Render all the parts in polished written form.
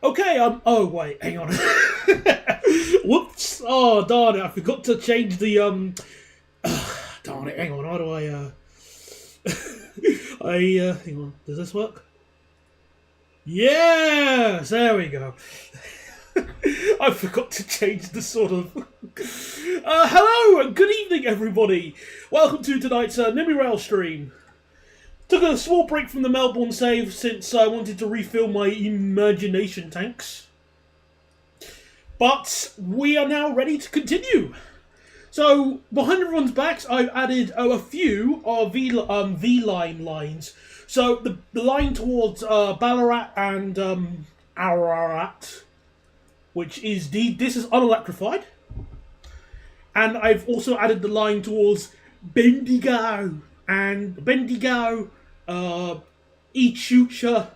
Okay, oh wait, hang on. Whoops! Oh darn it! I forgot to change the darn it! Hang on. How do I hang on. Does this work? Yes, there we go. I forgot to change the sort of. Hello and good evening, everybody. Welcome to tonight's Nimby Rail stream. Took a small break from the Melbourne save since I wanted to refill my imagination tanks. But we are now ready to continue. So, behind everyone's backs, I've added a few V-line lines. So, the line towards Ballarat and Ararat, which is this is unelectrified. And I've also added the line towards Bendigo, Echucha,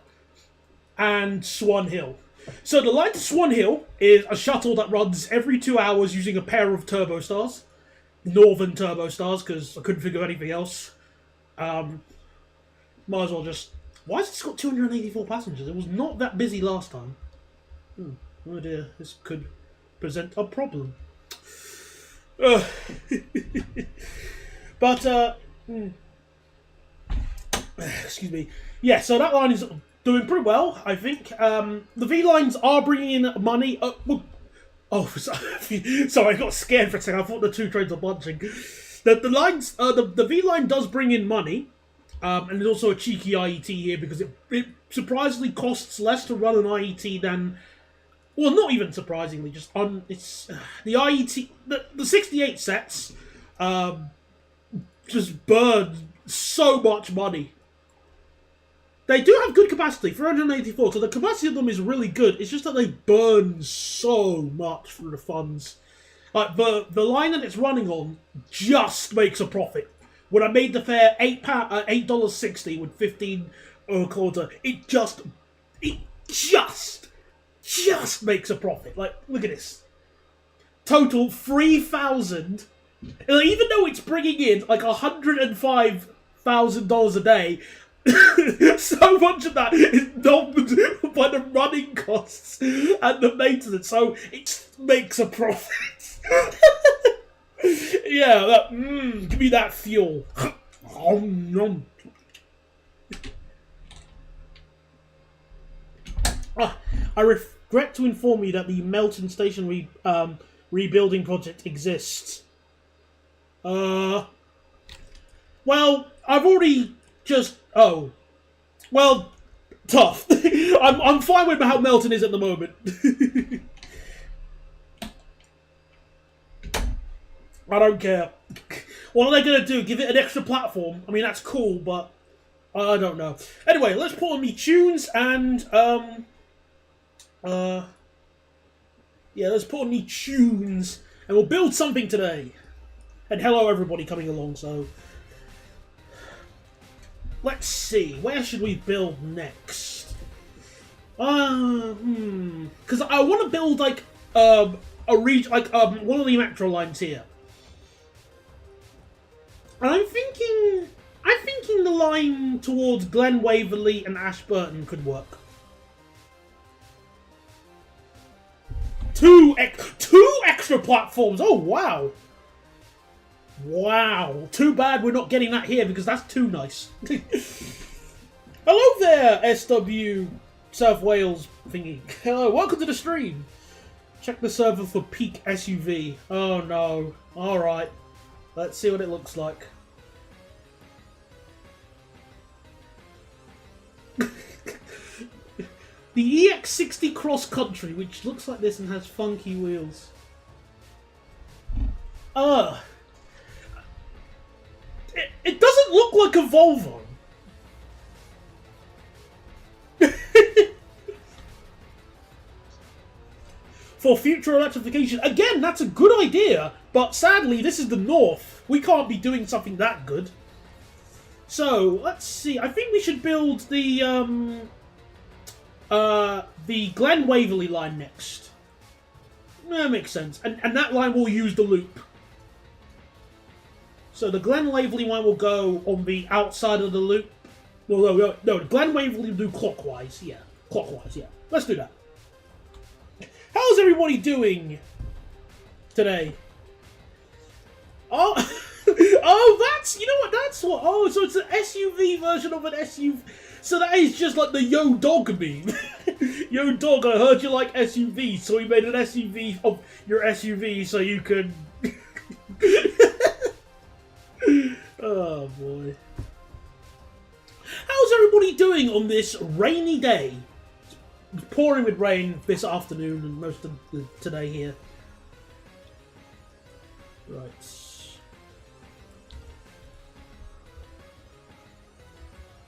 and Swan Hill. So the line to Swan Hill is a shuttle that runs every 2 hours using a pair of turbo stars. Northern turbo stars, because I couldn't think of anything else. Might as well just... Why has this got 284 passengers? It was not that busy last time. Oh dear, this could present a problem. But, excuse me. Yeah, so that line is doing pretty well, I think. The V-lines are bringing in money. Sorry, I got scared for a second. I thought the two trains were bunching. The V-line does bring in money. And there's also a cheeky IET here because it surprisingly costs less to run an IET than... Well, not even surprisingly, just on... It's... The IET... The 68 sets just burn so much money. They do have good capacity, 384, so the capacity of them is really good. It's just that they burn so much through the funds. Like, the line that it's running on just makes a profit. When I made the fare $8.60 with 15 a quarter, it just makes a profit. Like, look at this. Total 3,000. Even though it's bringing in like $105,000 a day, so much of that is not by the running costs and the maintenance, so it makes a profit. Yeah, give me that fuel. I regret to inform you that the Melton Station rebuilding project exists. Well, I've already just... Oh. Well, tough. I'm fine with how Melton is at the moment. I don't care. What are they going to do? Give it an extra platform? I mean, that's cool, but I don't know. Anyway, let's put on me tunes and... yeah, let's put on me tunes and we'll build something today. And hello everybody coming along, so... Let's see, where should we build next? Because I want to build like a region, like one of the metro lines here. And I'm thinking the line towards Glen Waverley and Ashburton could work. Two extra platforms. Oh wow. Wow. Too bad we're not getting that here because that's too nice. Hello there, SW South Wales thingy. Hello, welcome to the stream. Check the server for peak SUV. Oh no. Alright. Let's see what it looks like. The EX60 Cross Country, which looks like this and has funky wheels. It doesn't look like a Volvo. For future electrification. Again, that's a good idea, but sadly, this is the north. We can't be doing something that good. So, let's see. I think we should build the Glen Waverley line next. That makes sense. And that line will use the loop. So the Glen Waverley one will go on the outside of the loop. Well, no, Glen Waverley will do clockwise. Yeah, clockwise, yeah. Let's do that. how's everybody doing today? Oh, oh, that's, you know what, that's what, oh, so it's an SUV version of an SUV. So that is just like the Yo Dog meme. Yo Dog, I heard you like SUVs, so we made an SUV of your SUV so you could... Oh, boy. How's everybody doing on this rainy day? It's pouring with rain this afternoon and most of today here. Right.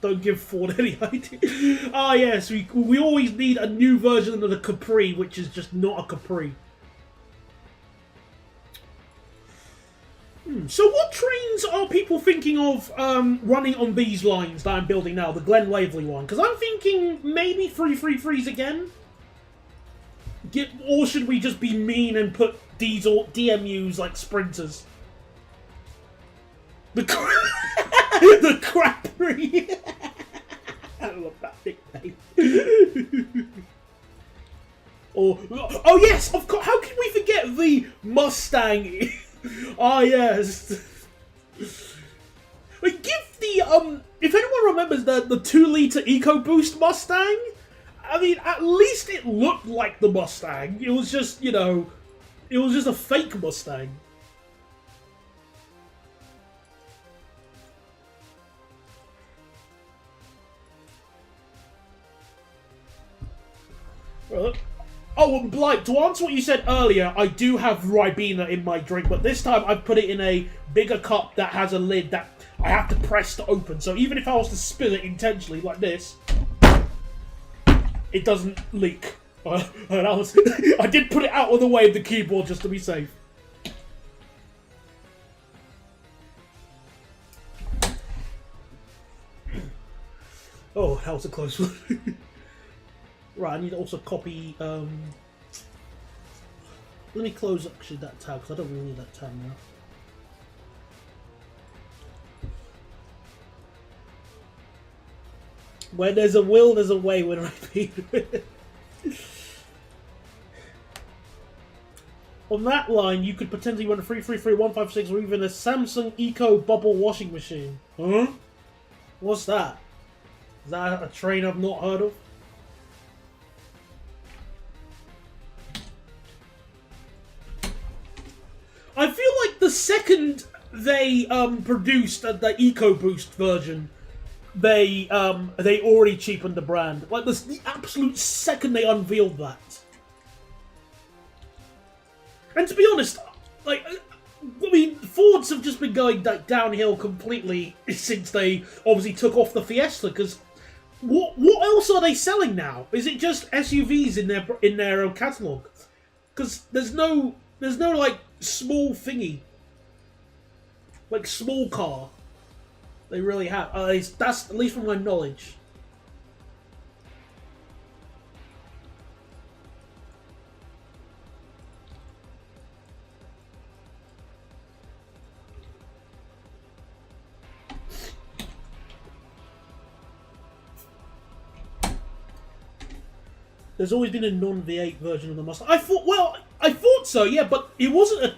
Don't give Ford any idea. Ah, yes, we always need a new version of the Capri, which is just not a Capri. So what trains are people thinking of running on these lines that I'm building now, the Glen Waverley one? Because I'm thinking maybe 333s again? Or should we just be mean and put diesel DMUs like sprinters? The Crappery. I love that nickname. Oh yes, of course. How can we forget the Mustang? Ah yes. Like, give the if anyone remembers the 2-liter EcoBoost Mustang, I mean, at least it looked like the Mustang. It was just, you know, it was just a fake Mustang. Oh, and Blight, to answer what you said earlier, I do have Ribena in my drink, but this time I've put it in a bigger cup that has a lid that I have to press to open. So even if I was to spill it intentionally like this, it doesn't leak. I did put it out of the way of the keyboard just to be safe. Oh, that was a close one. Right, I need to also copy, let me close actually that tab, because I don't really need that tab now. Where there's a will, there's a way, when I repeat it. On that line, you could potentially run a 333, 156, or even a Samsung Eco Bubble washing machine. Huh? What's that? Is that a train I've not heard of? I feel like the second they produced the EcoBoost version, they already cheapened the brand. Like the absolute second they unveiled that. And to be honest, like, I mean, Fords have just been going downhill completely since they obviously took off the Fiesta. Because what else are they selling now? Is it just SUVs in their catalogue? Because there's no like small thingy, like small car. They really have. That's at least from my knowledge. There's always been a non-V8 version of the Mustang. I thought so, yeah, but it wasn't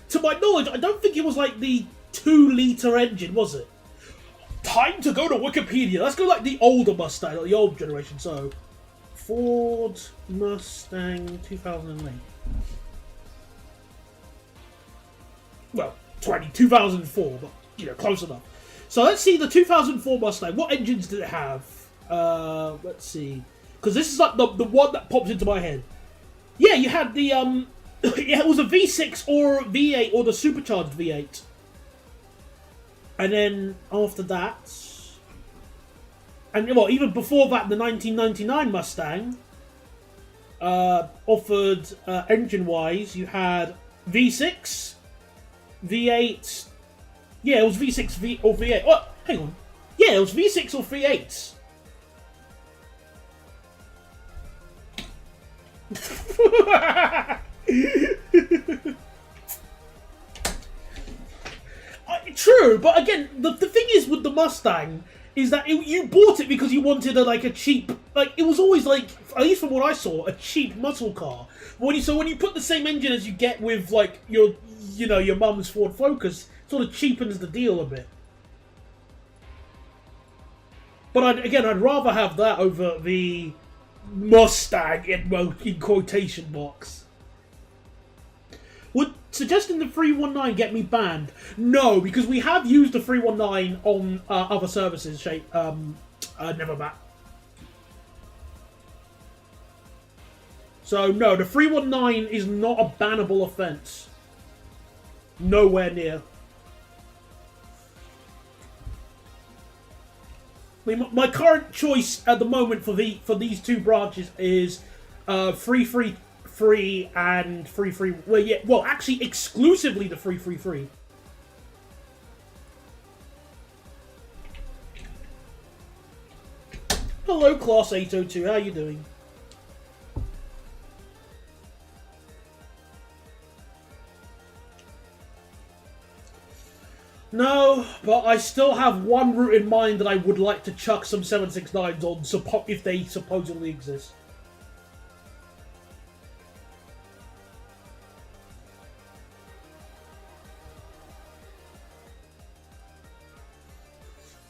to my knowledge, I don't think it was like the 2-liter engine, was it? Time to go to Wikipedia. Let's go like the older Mustang, like the old generation. So, Ford Mustang 2008. Well, 2004, but, you know, close enough. So let's see the 2004 Mustang. What engines did it have? Let's see. Because this is like the one that pops into my head. Yeah, you had the, yeah, it was a V6 or V8 or the supercharged V8. And then after that, and well, even before that, the 1999 Mustang offered, engine-wise, you had V6, V8, yeah, it was V6 or V8. Oh, hang on. Yeah, it was V6 or V8. True, but again, the thing is with the Mustang is that you bought it because you wanted a cheap, like, it was always like, at least from what I saw, a cheap muscle car. So when you put the same engine as you get with like your mum's Ford Focus, it sort of cheapens the deal a bit. But I'd rather have that over the Mustang in quotation marks. Would suggesting the 319 get me banned? No, because we have used the 319 on other services. Never back. So no, the 319 is not a bannable offence. Nowhere near. I mean, my current choice at the moment for these two branches is 333 and 333. Well, actually, exclusively the 333. Hello, Class 802. How you doing? No, but I still have one route in mind that I would like to chuck some 769s on, if they supposedly exist.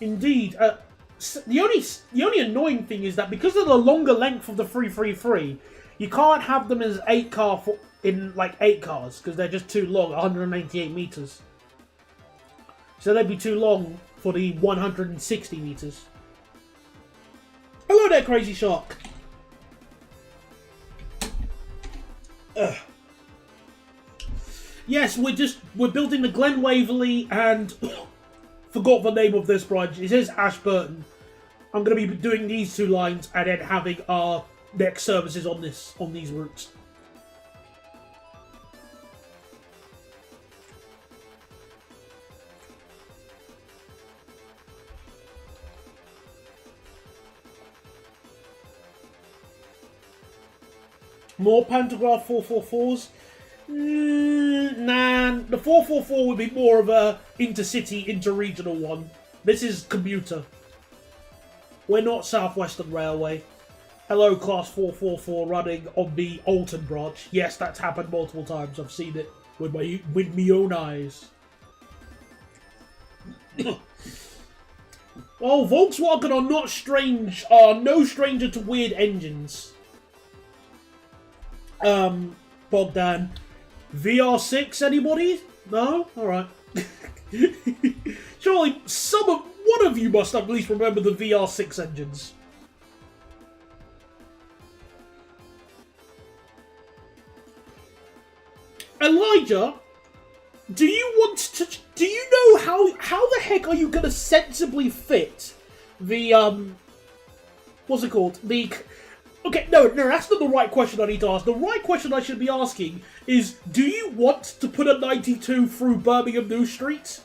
Indeed. The only annoying thing is that because of the longer length of the 333, you can't have them as 8 cars, because they're just too long, 188 meters. So they'd be too long for the 160 meters. Hello there, Crazy Shark. Ugh. Yes, we're building the Glen Waverley and forgot the name of this branch. It is Ashburton. I'm going to be doing these two lines and then having our next services on these routes. More Pantograph 444s? Nah, the 444 would be more of a intercity, interregional one. This is commuter. We're not Southwestern Railway. Hello, Class 444 running on the Alton branch. Yes, that's happened multiple times. I've seen it with my own eyes. Oh, Volkswagen are no stranger to weird engines. Bogdan. VR6, anybody? No? Alright. Surely one of you must at least remember the VR6 engines. Elijah, do you know how the heck are you gonna sensibly fit the, what's it called? Okay, no, that's not the right question I need to ask. The right question I should be asking is, do you want to put a 92 through Birmingham New Street?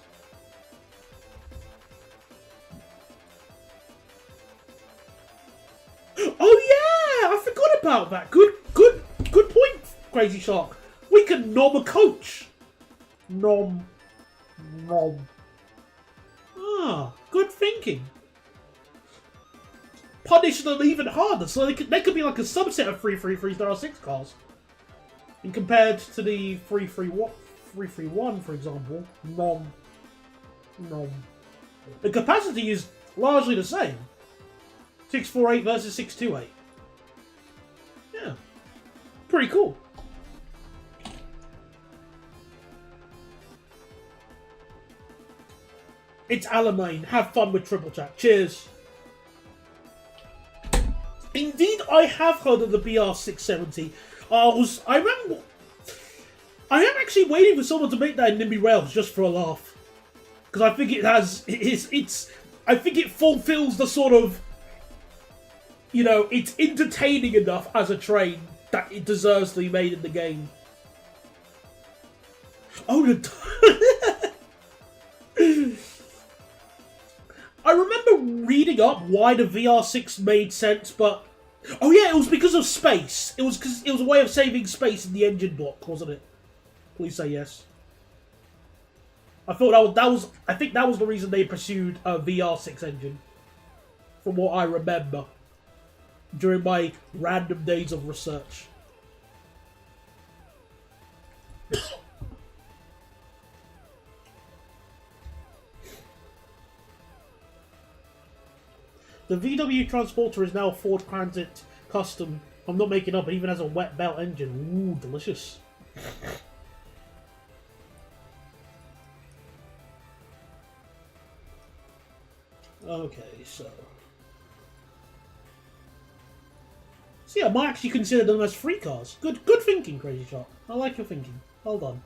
Oh yeah, I forgot about that. Good point, Crazy Shark. We can nom a coach. Nom. Ah, good thinking. Punish them even harder, so they could be like a subset of 333s that are 6 cars. And compared to the 331, for example, nom. The capacity is largely the same. 648 versus 628. Yeah. Pretty cool. It's Alamein. Have fun with Triple Chat. Cheers. Indeed, I have heard of the BR670. I am actually waiting for someone to make that in Nimby Rails just for a laugh, because I think I think it fulfills the sort of, it's entertaining enough as a train that it deserves to be made in the game. Oh, I remember reading up why the VR6 made sense, but oh yeah, it was because of space. It was because it was a way of saving space in the engine block, wasn't it? Please say yes. I thought I think that was the reason they pursued a VR6 engine. from what I remember during my random days of research. The VW Transporter is now Ford Transit Custom. I'm not making up, it even has a wet belt engine. Ooh, delicious. Okay, so yeah, I might actually consider them as free cars. Good thinking, Crazy Shot. I like your thinking. Well done.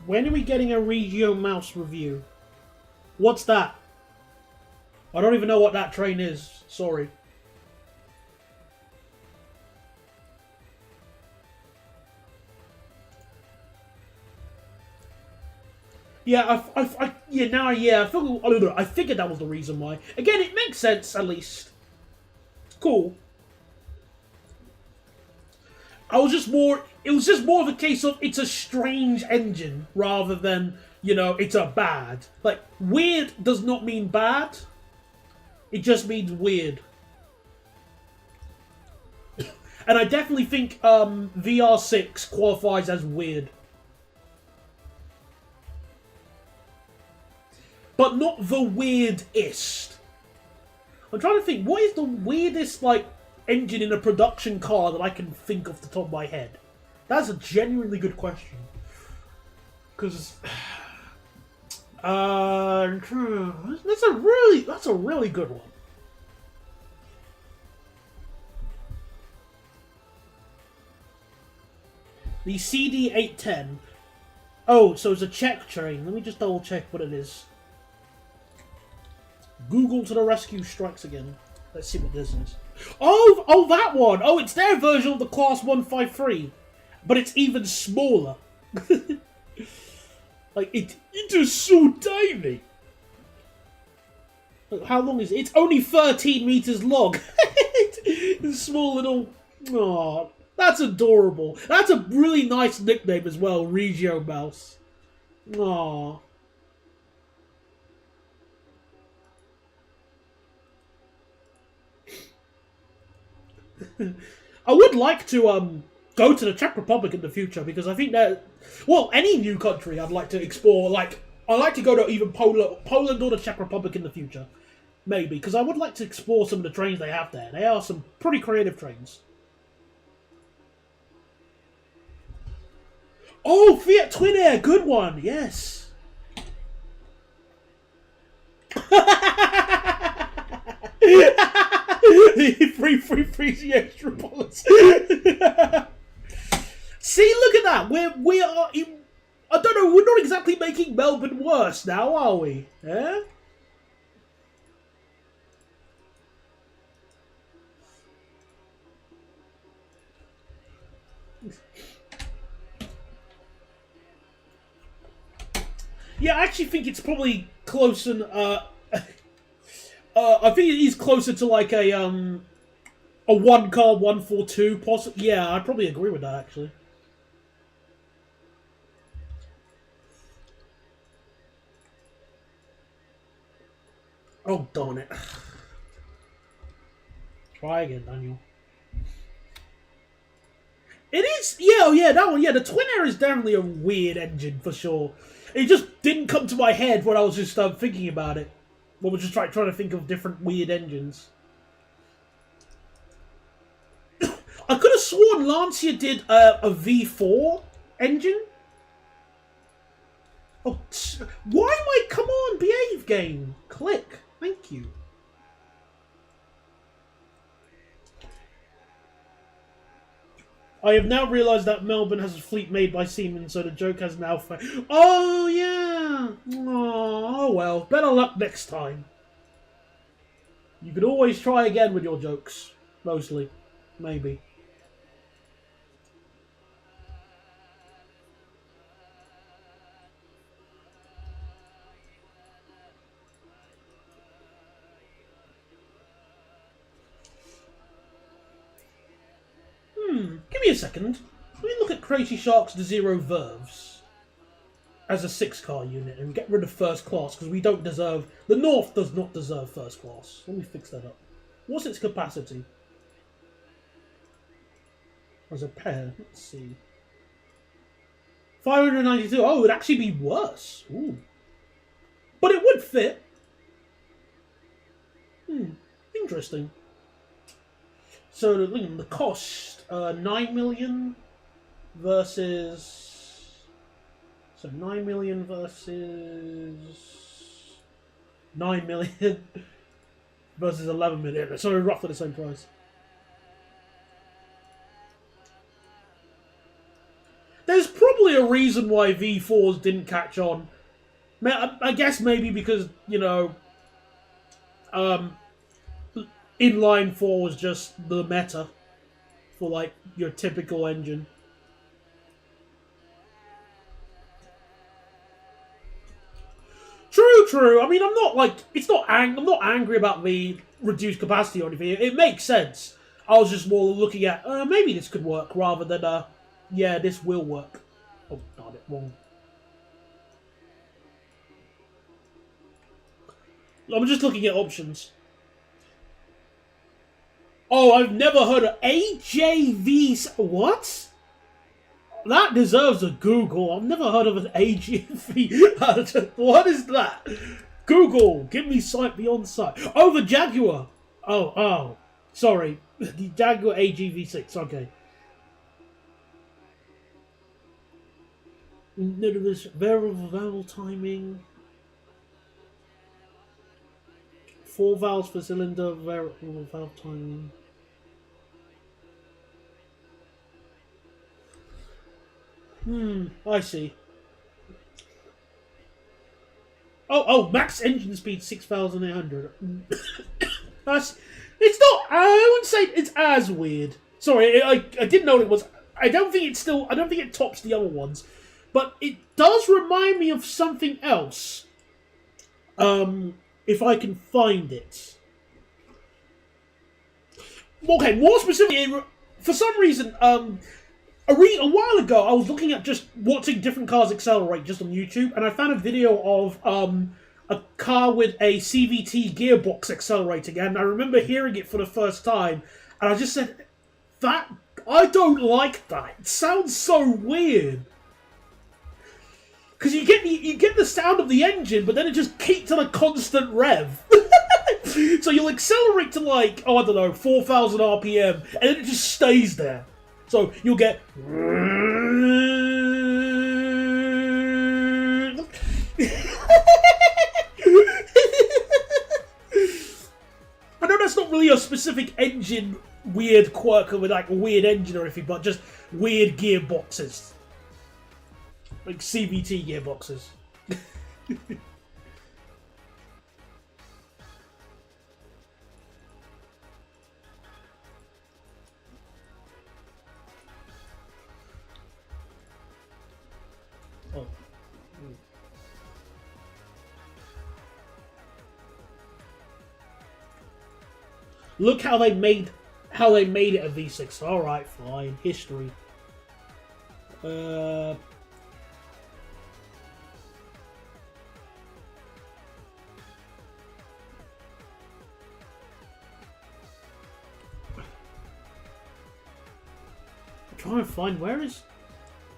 When are we getting a Regio Mouse review? What's that? I don't even know what that train is. Sorry. Yeah, I figured that was the reason why. Again, it makes sense, at least. Cool. It was just more of a case of it's a strange engine rather than, it's a bad. Like, weird does not mean bad. It just means weird. And I definitely think VR6 qualifies as weird. But not the weirdest. I'm trying to think, what is the weirdest, engine in a production car that I can think off the top of my head? That's a genuinely good question. Because that's a really good one. The CD810. Oh, so it's a Czech train. Let me just double check what it is. Google to the rescue strikes again. Let's see what this is. Oh, that one! Oh, it's their version of the Class 153. But it's even smaller. It is so tiny. How long is it? It's only 13 meters long. It's small little... Aww, that's adorable. That's a really nice nickname as well, Regio Mouse. Aww. I would like to go to the Czech Republic in the future because I think that, well, any new country I'd like to explore. I'd like to go to even Poland or the Czech Republic in the future, maybe, because I would like to explore some of the trains they have there. They are some pretty creative trains. Oh, Fiat Twin Air, good one, yes. free the extra bullets. See, look at that. We are in, I don't know, we're not exactly making Melbourne worse now, are we? Yeah? Yeah, I actually think it's probably closer. I think it is closer to a 1-car 142. Possibly. Yeah, I'd probably agree with that actually. Oh darn it! Try again, Daniel. It is, yeah, that one, yeah. The Twin Air is definitely a weird engine for sure. It just didn't come to my head when I was just thinking about it. When we were just trying to think of different weird engines. I could have sworn Lancia did a V4 engine. Oh, why am I? Come on, behave, game. Click. Thank you. I have now realised that Melbourne has a fleet made by Siemens, so the joke has now... Oh, yeah! Oh, well. Better luck next time. You could always try again with your jokes. Mostly. Maybe. a second. Let me look at Crazy Shark's the Zero Verves as a 6-car unit and get rid of first class because we don't deserve... The North does not deserve first class. Let me fix that up. What's its capacity? As a pair, let's see. 592. Oh, it would actually be worse. Ooh. But it would fit. Interesting. So the cost, 9 million versus... So 9 million versus 9 million versus 11 million. So roughly the same price. There's probably a reason why V4s didn't catch on. I guess maybe because, you know, inline 4 was just the meta for, like, your typical engine. True. I mean, I'm not, like, I'm not angry about the reduced capacity or anything. It makes sense. I was just more looking at, maybe this could work, rather than, yeah, this will work. Oh, darn it, wrong. I'm just looking at options. Oh, I've never heard of AJV. What? That deserves a Google. I've never heard of an AJV. What is that? Google, give me sight beyond sight. Oh, the Jaguar. Oh. Sorry. The Jaguar AGV6. Okay. There's variable valve timing. 4 valves per cylinder, variable valve timing. I see. Oh, max engine speed 6,800. It's not. I wouldn't say it's as weird. Sorry, I didn't know it was. I don't think it tops the other ones, but it does remind me of something else. If I can find it. Okay, more specifically, for some reason, a while ago, I was looking at just watching different cars accelerate just on YouTube, and I found a video of a car with a CVT gearbox accelerating, and I remember hearing it for the first time, and I just said, I don't like that. It sounds so weird. Because you get the sound of the engine, but then it just keeps on a constant rev. So you'll accelerate to, like, I don't know, 4,000 RPM, and then it just stays there. So you'll get... I know that's not really a specific engine weird quirk with, like, a weird engine or anything, but just weird gearboxes. Like CVT gearboxes. Oh. Look how they made it a V6. All right, fine. History. Trying to find where is.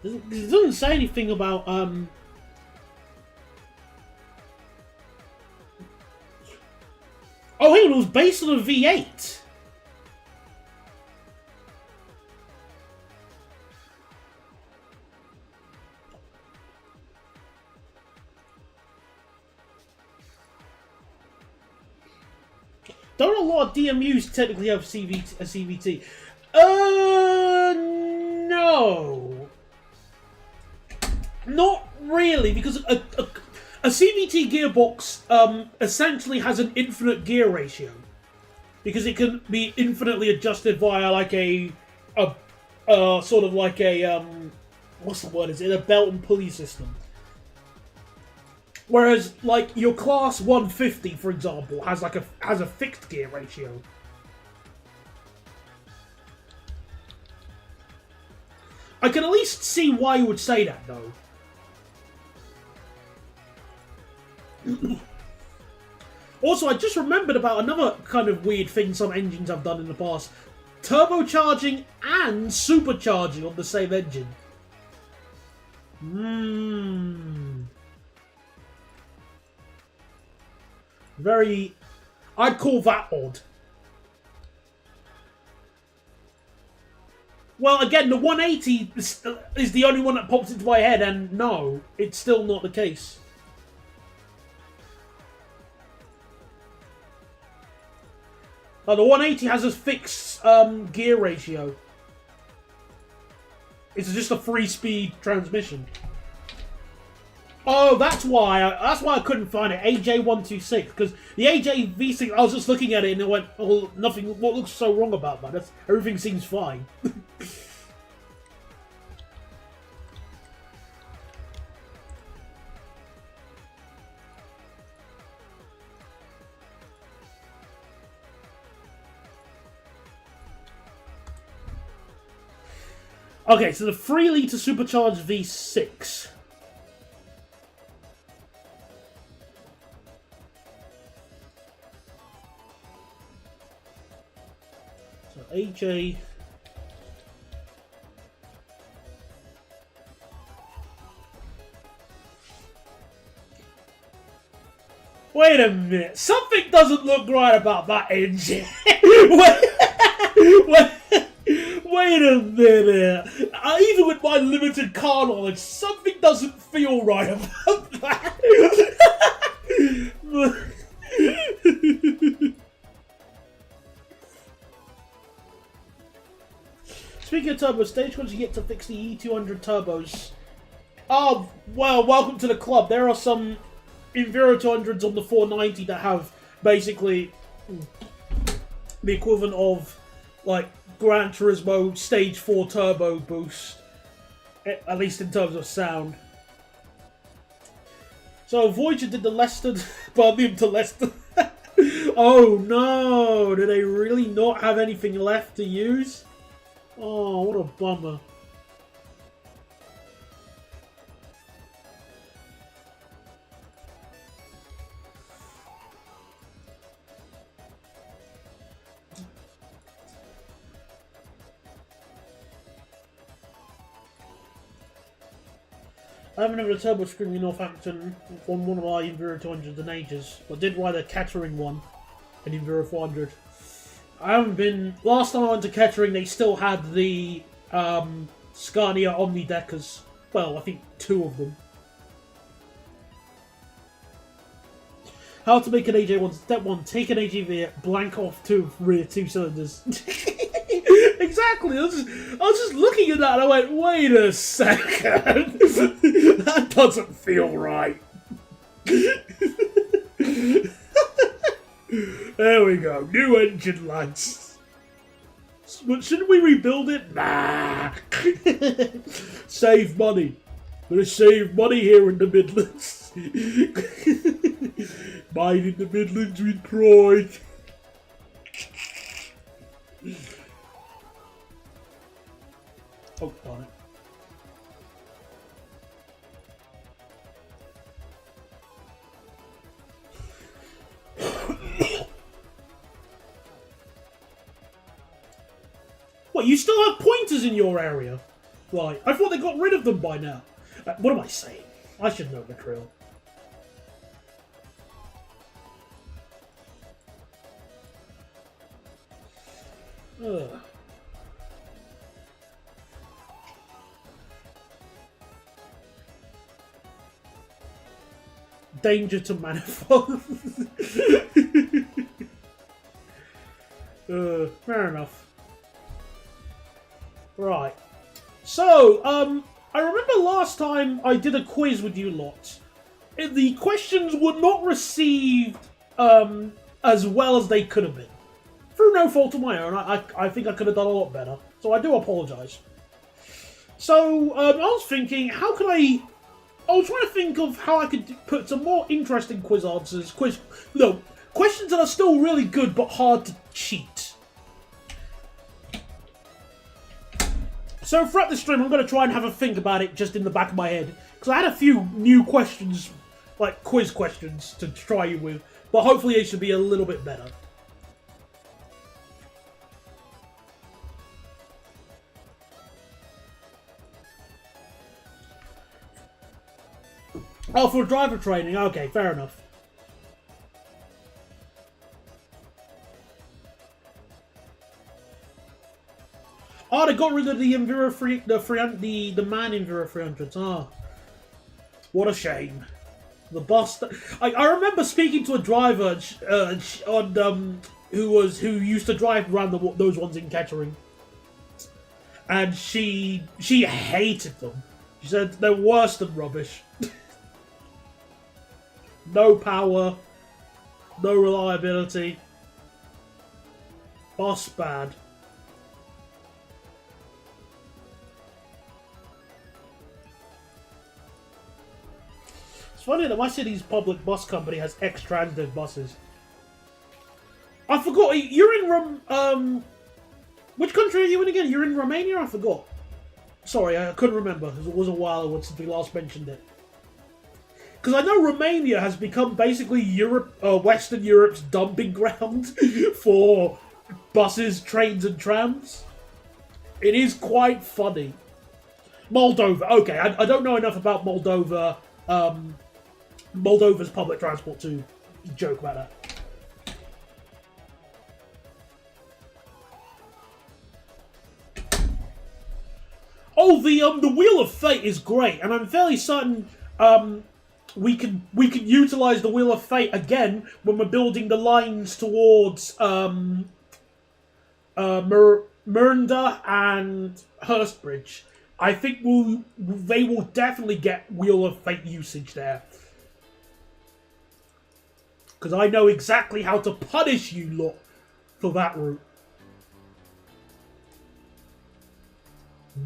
It doesn't say anything about Oh, hang on, it was based on a V8. Don't a lot of DMUs technically have a CVT? No. Not really, because a CVT gearbox essentially has an infinite gear ratio. Because it can be infinitely adjusted via like a sort of like a what's the word? Is it a belt and pulley system? Whereas like your class 150, for example, has a fixed gear ratio. I can at least see why you would say that, though. Also, I just remembered about another kind of weird thing some engines have done in the past. Turbocharging and supercharging on the same engine. Very... I'd call that odd. Well, again, the 180 is the only one that pops into my head, and no, it's still not the case. The 180 has a fixed gear ratio. It's just a 3-speed transmission. Oh, that's why I couldn't find it. AJ126, because the AJ V6. I was just looking at it and it went, "Oh, nothing. What looks so wrong about that? Everything seems fine." Okay, so the 3-litre supercharged V6. So AJ... Wait a minute. Something doesn't look right about that engine. Wait a minute. Even with my limited car knowledge, something doesn't feel right about that. Speaking of turbos, Stagecoach you get to fix the E200 turbos. Oh, well, welcome to the club. There are some Enviro 200s on the 490 that have basically the equivalent of, like, Gran Turismo Stage 4 turbo boost, at least in terms of sound. So Voyager did the Leicester, Birmingham to Leicester. Oh no, do they really not have anything left to use? Oh, what a bummer. I haven't had a turbo screen in Northampton on one of my Enviro 200s in ages, but did ride a Kettering one, an Enviro 400. I haven't been... Last time I went to Kettering, they still had the Scania Omnideckers. Well, I think 2 of them. How to make an AJ1. Step 1, take an AGV, blank off 2 rear 2 cylinders. Exactly. I was just looking at that and I went, wait a second. That doesn't feel right. There we go. New engine, lads. But shouldn't we rebuild it? Nah. Save money. Gonna save money here in the Midlands. Mine in the Midlands with pride. Oh, darn it. What, you still have pointers in your area? Right, I thought they got rid of them by now. What am I saying? I should know the drill. Ugh. Danger to manifold. Fair enough. Right. So, I remember last time I did a quiz with you lot. The questions were not received as well as they could have been. Through no fault of my own, I think I could have done a lot better. So I do apologise. So, I was thinking, how could I was trying to think of how I could put some more interesting quiz answers. Questions that are still really good but hard to cheat. So throughout the stream, I'm going to try and have a think about it just in the back of my head. Because I had a few new questions, like quiz questions, to try you with. But hopefully it should be a little bit better. Oh, for driver training. Okay, fair enough. Oh, they got rid of the Enviro 3, the man Enviro 300s. Ah, what a shame. The bus. I remember speaking to a driver who used to drive around those ones in Kettering, and she hated them. She said they're worse than rubbish. No power, no reliability. Bus bad. It's funny that my city's public bus company has ex-transit buses. I forgot. You're in which country are you in again? You're in Romania? I forgot. Sorry, I couldn't remember. It was a while ago since we last mentioned it. Because I know Romania has become basically Western Europe's dumping ground for buses, trains, and trams. It is quite funny. Moldova. Okay, I don't know enough about Moldova. Moldova's public transport to joke about that. Oh, the Wheel of Fate is great, and I'm fairly certain we can utilize the Wheel of Fate again when we're building the lines towards Mernda and Hurstbridge. I think they will definitely get Wheel of Fate usage there. Because I know exactly how to punish you lot for that route.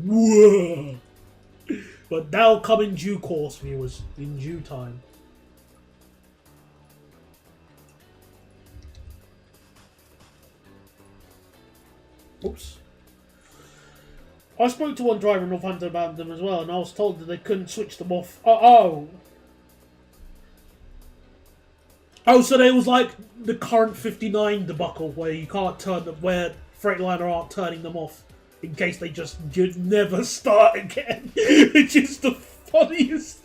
Whoa. But that'll come in due course, viewers. In due time. Oops. I spoke to one driver in Northampton about them as well, and I was told that they couldn't switch them off. Oh, so there was like the current 59 debacle where you can't turn them, where Freightliner aren't turning them off in case they just never start again, which is the funniest.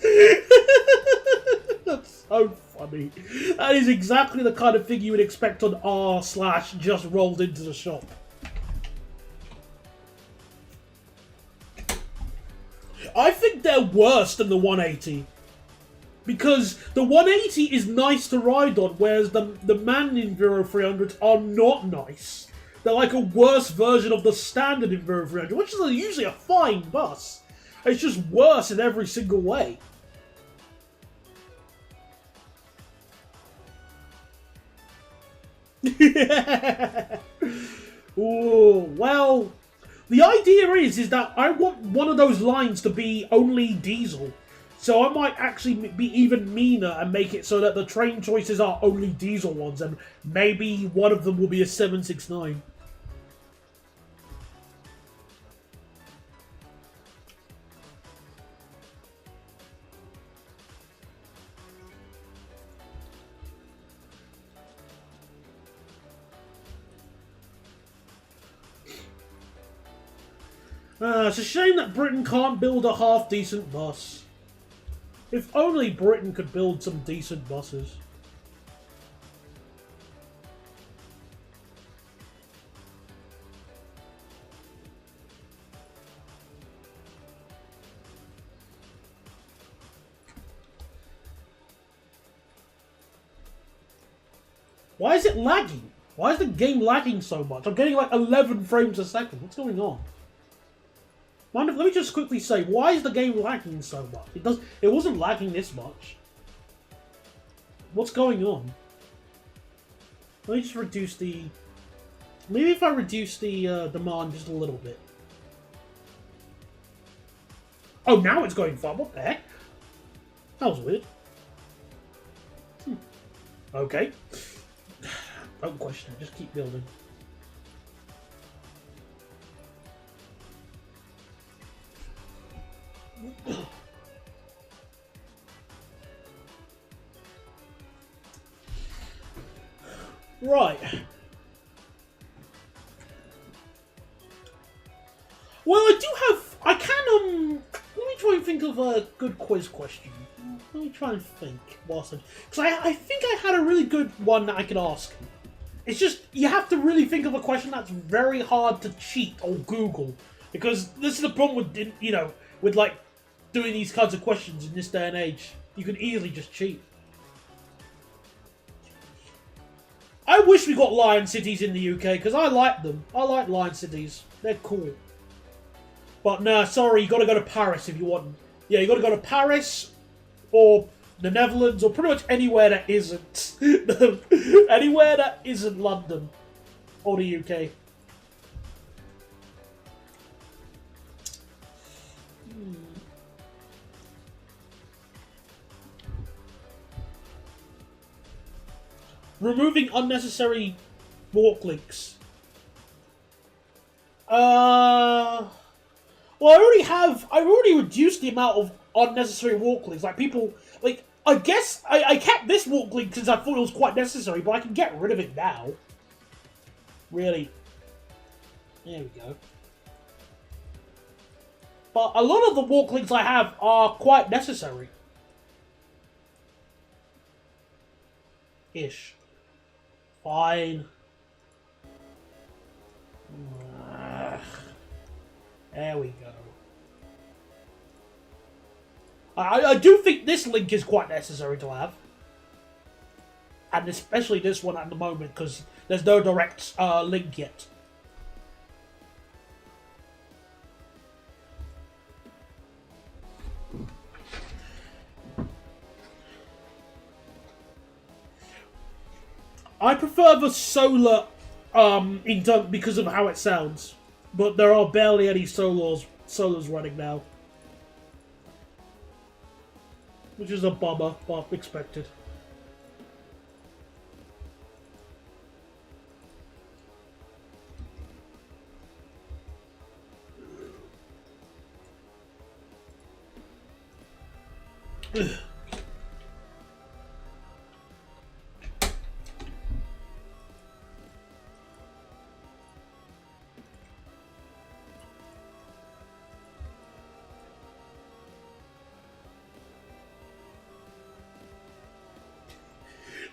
That's so funny. That is exactly the kind of thing you would expect on r/ just rolled into the shop. I think they're worse than the 180. Because the 180 is nice to ride on, whereas the Man Enviro 300s are not nice. They're like a worse version of the standard Enviro 300, which is usually a fine bus. It's just worse in every single way. Ooh, well, the idea is that I want one of those lines to be only diesel. So I might actually be even meaner and make it so that the train choices are only diesel ones, and maybe one of them will be a 769. It's a shame that Britain can't build a half-decent bus. If only Britain could build some decent buses. Why is it lagging? Why is the game lagging so much? I'm getting like 11 frames a second. What's going on? Let me just quickly say, why is the game lagging so much? It wasn't lagging this much. What's going on? Let me just reduce the... Maybe if I reduce the demand just a little bit. Oh, now it's going fine. What the heck? That was weird. Okay. Don't question it. Just keep building. Right. Well, I can, let me try and think of a good quiz question. Let me try and think whilst because I think I had a really good one that I could ask. It's just, you have to really think of a question that's very hard to cheat or Google. Because this is the problem with, you know, with like, doing these kinds of questions in this day and age. You can easily just cheat. I wish we got lion cities in the UK, because I like them. I like lion cities. They're cool. But nah, sorry, you gotta go to Paris if you want. Yeah, you gotta go to Paris, or the Netherlands, or pretty much anywhere that isn't. Anywhere that isn't London. Or the UK. Removing unnecessary walk links. Well, I've already reduced the amount of unnecessary walk links. Like, people, like, I guess I kept this walk link because I thought it was quite necessary, but I can get rid of it now. Really. There we go. But a lot of the walk links I have are quite necessary. Ish. Fine. There we go. I do think this link is quite necessary to have. And especially this one at the moment, because there's no direct link yet. I prefer the solar because of how it sounds. But there are barely any solars running now. Which is a bummer, but expected.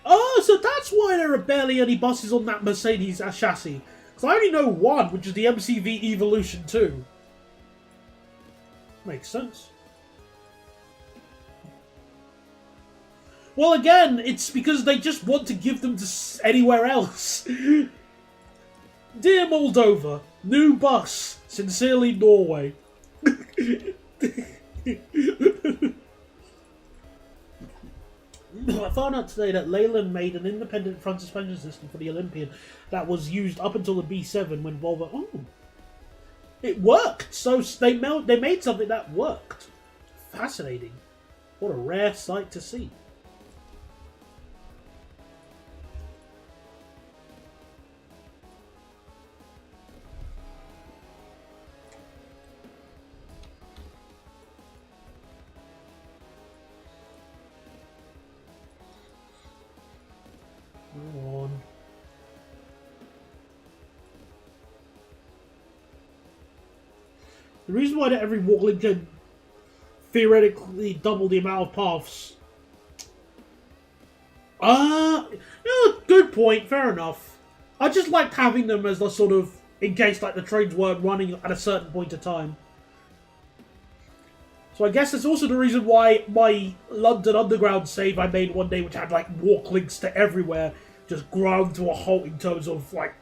Oh, so that's why there are barely any buses on that Mercedes chassis. Because I only know one, which is the MCV Evolution 2. Makes sense. Well, again, it's because they just want to give them to anywhere else. Dear Moldova, new bus. Sincerely, Norway. I found out today that Leyland made an independent front suspension system for the Olympian that was used up until the B7 when Volvo... Oh! It worked! So they made something that worked. Fascinating. What a rare sight to see. The reason why every walk link can theoretically double the amount of paths. Good point, fair enough. I just liked having them as the sort of, in case like the trains weren't running at a certain point of time. So I guess that's also the reason why my London Underground save I made one day, which had like walk links to everywhere, just ground to a halt in terms of like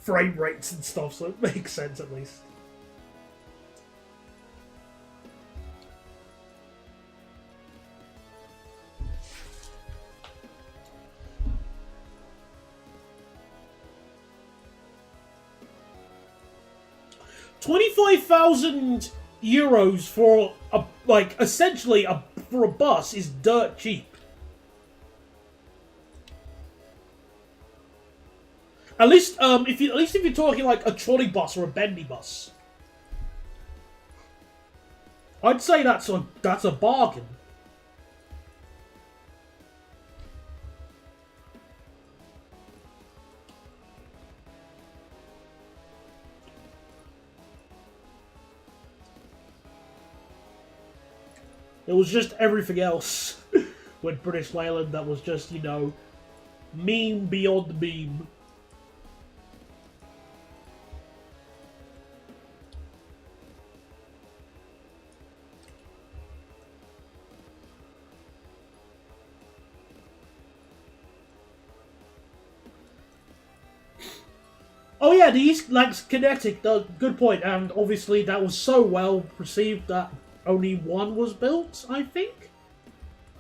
frame rates and stuff, so it makes sense at least. €25,000 for a essentially for a bus is dirt cheap. At least if you're talking like a trolley bus or a bendy bus. I'd say that's a bargain. It was just everything else with British Leyland that was just, you know, meme beyond meme. Oh yeah, the East Lancs Kinetic, good point, and obviously that was so well received that only one was built, I think?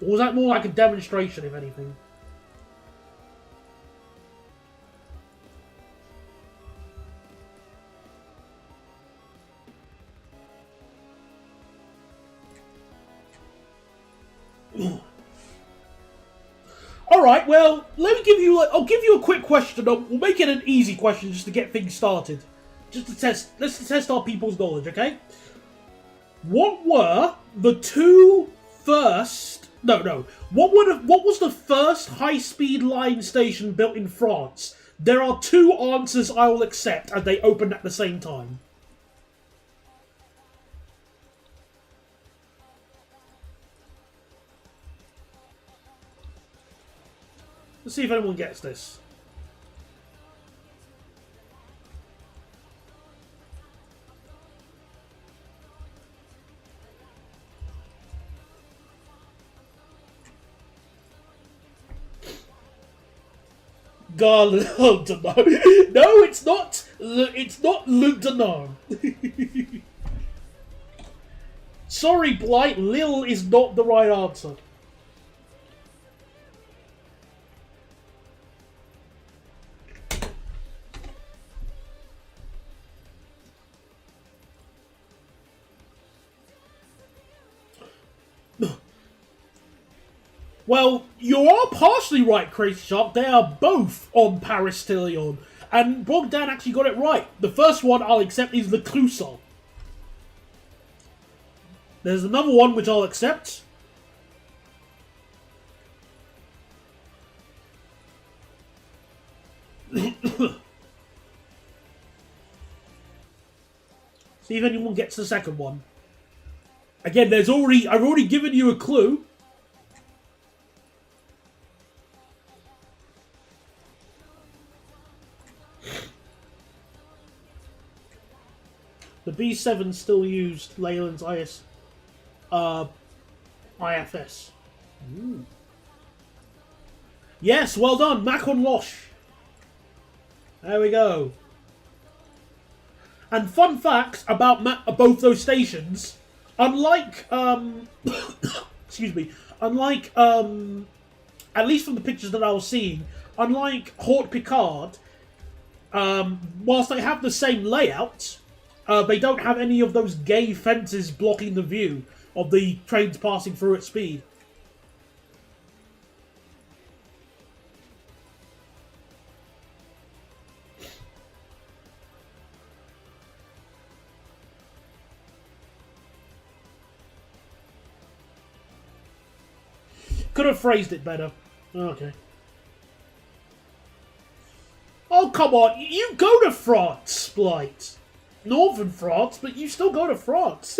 Or was that more like a demonstration, if anything? Alright, well, let me give you, I'll give you a quick question. We'll make it an easy question just to get things started. Just to test, let's test our people's knowledge, okay? What were the two first, what was the first high-speed line station built in France? There are two answers I will accept, and they opened at the same time. Let's see if anyone gets this. Garland, oh, no, it's not. It's not Le Denon. Sorry, Blight. Lil is not the right answer. Well, you are partially right, Crazy Shark. They are both on Paris Tillion. And Bogdan actually got it right. The first one I'll accept is the Clusol. There's another one which I'll accept. See if anyone gets the second one. Again, I've already given you a clue. The B7 still used Leyland's IFS. Ooh. Yes, well done, Macon Losh. There we go. And fun fact about both those stations, unlike excuse me, unlike at least from the pictures that I was seeing, unlike Haute Picard, whilst they have the same layout, they don't have any of those gay fences blocking the view of the trains passing through at speed. Could have phrased it better. Okay. Oh, come on. You go to France, Blight. Northern France, but you still go to France.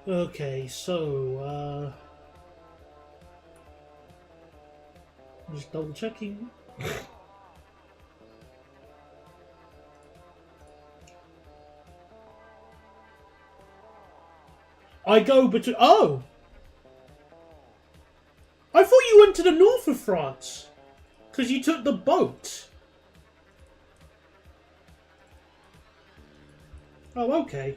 Okay, so, just double checking. I go between... Oh! I thought you went to the north of France. Because you took the boat. Oh, okay.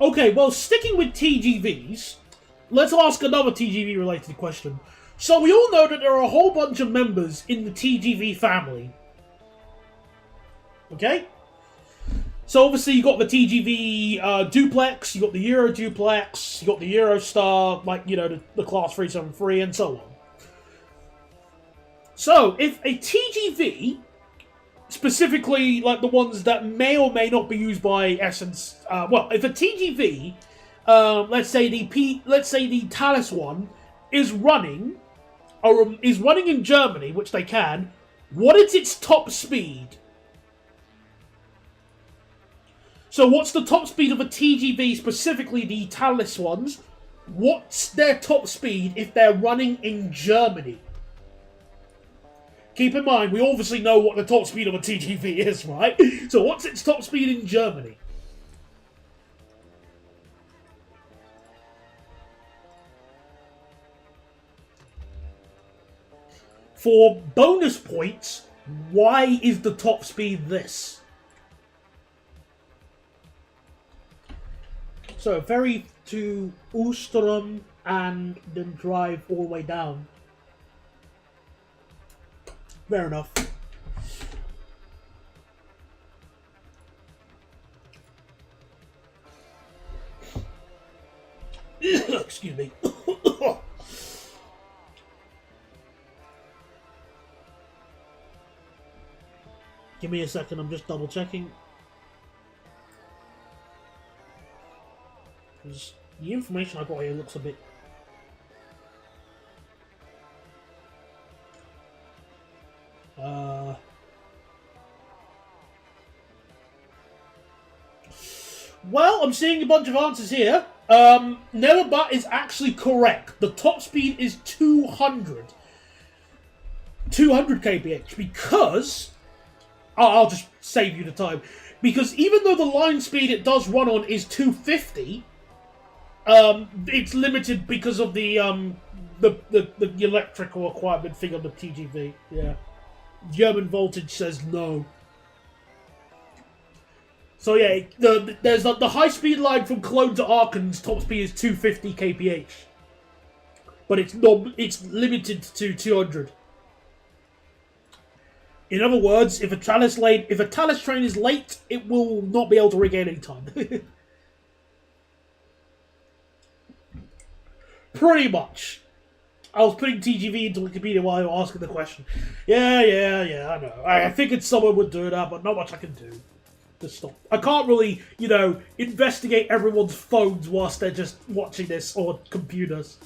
Okay, well, sticking with TGVs, let's ask another TGV related question. So we all know that there are a whole bunch of members in the TGV family. Okay? So obviously you got the TGV duplex, you got the Euro duplex, you got the Eurostar, like, you know, the Class 373 and so on. So if a TGV, specifically like the ones that may or may not be used by Essence, well, if a TGV, let's say the Thales one is running, or is running in Germany, which they can, what is its top speed? So what's the top speed of a TGV, specifically the Thales ones? What's their top speed if they're running in Germany? Keep in mind, we obviously know what the top speed of a TGV is, right? So what's its top speed in Germany? For bonus points, why is the top speed this? So ferry to Ostrom and then drive all the way down. Fair enough. Excuse me. Give me a second, I'm just double checking. Because the information I got here looks a bit... Well, I'm seeing a bunch of answers here. Never but is actually correct. The top speed is 200. 200 kph, because... I'll just save you the time. Because even though the line speed it does run on is 250, it's limited because of the electrical requirement thing on the TGV. Yeah. German voltage says no. So yeah, there's the high-speed line from Cologne to Aachen's top speed is 250 kph, but it's limited to 200. In other words, if a Thales train is late, it will not be able to regain any time. Pretty much. I was putting TGV into Wikipedia while you were asking the question. Yeah, I know. I figured someone would do that, but not much I can do. Just stop. I can't really, investigate everyone's phones whilst they're just watching this, or computers.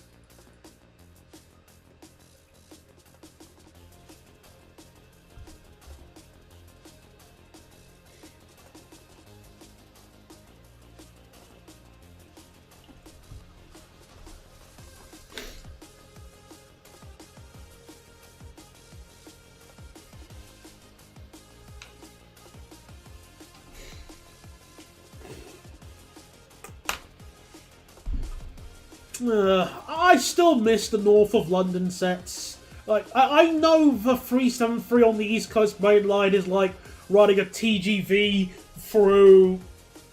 I still miss the north of London sets. Like, I know the 373 on the East Coast Main Line is like running a TGV through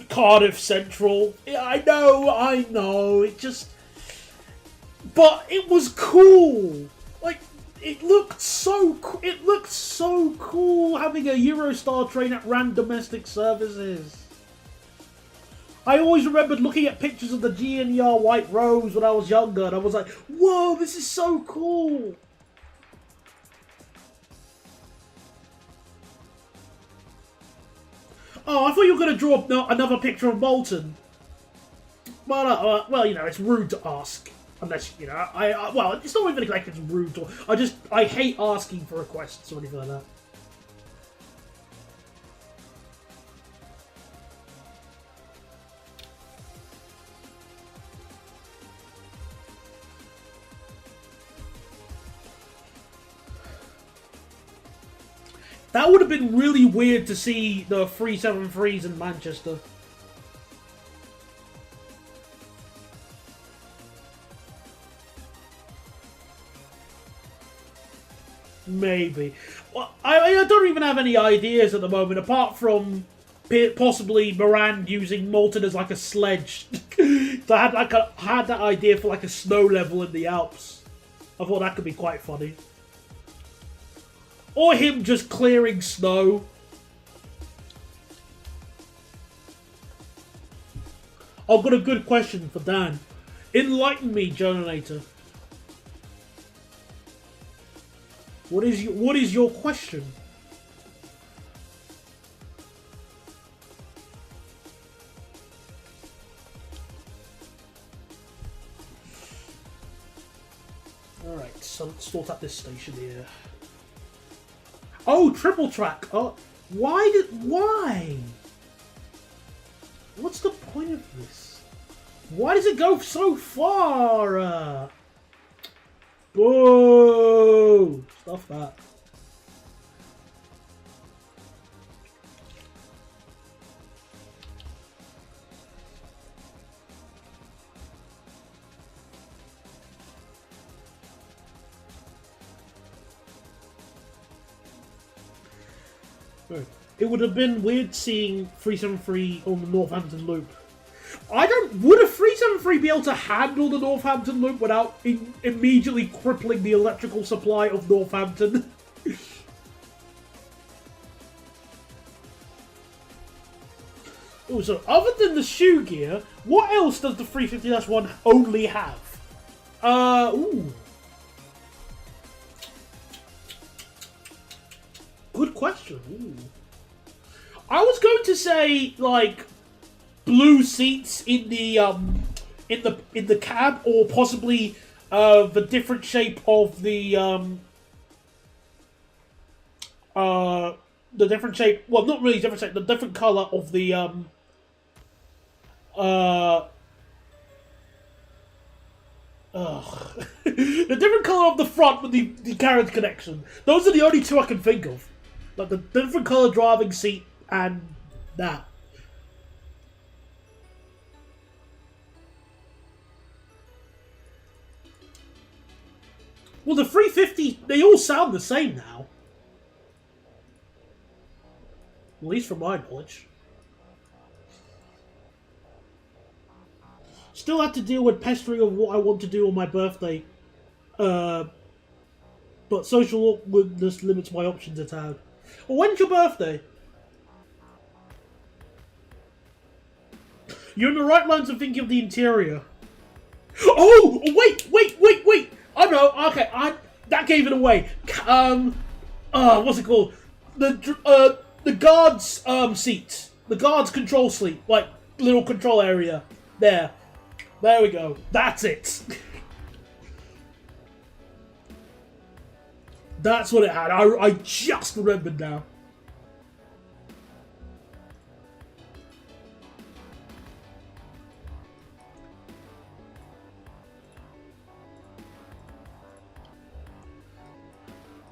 Cardiff Central. Yeah, I know. But it was cool. Like, it looked so cool having a Eurostar train that ran domestic services. I always remembered looking at pictures of the GNER White Rose when I was younger, and I was like, whoa, this is so cool! Oh, I thought you were going to draw another picture of Bolton. But well, you know, it's rude to ask. Unless, you know, well, it's not even like it's rude to... I hate asking for requests or anything like that. That would have been really weird to see the 373s in Manchester. Maybe. Well, I don't even have any ideas at the moment, apart from possibly Moran using Molten as like a sledge. So I had that idea for like a snow level in the Alps. I thought that could be quite funny. Or him just clearing snow. I've got a good question for Dan. Enlighten me, Joninator. What is your question? Alright, so let's sort out this station here. Oh, triple track. Oh, why? What's the point of this? Why does it go so far? Boo! Stuff that. It would have been weird seeing 373 on the Northampton Loop. Would a 373 be able to handle the Northampton Loop without immediately crippling the electrical supply of Northampton? Also, other than the shoe gear, what else does the 350-1 only have? Ooh. Good question. Ooh. I was going to say, like, blue seats in the cab, or possibly the different shape of the different shape. Well, not really different shape. The different color of the the different color of the front with the carriage connection. Those are the only two I can think of. Like the different color driving seat and that. Well, the 350, they all sound the same now. At least from my knowledge. Still have to deal with pestering of what I want to do on my birthday. But social awkwardness limits my options a tad. Well, when's your birthday? You're in the right lines of thinking of the interior. Oh, wait! I know. Okay, that gave it away. What's it called? The guards seat, the guards control seat, like little control area. There we go. That's it. That's what it had. I just remembered now.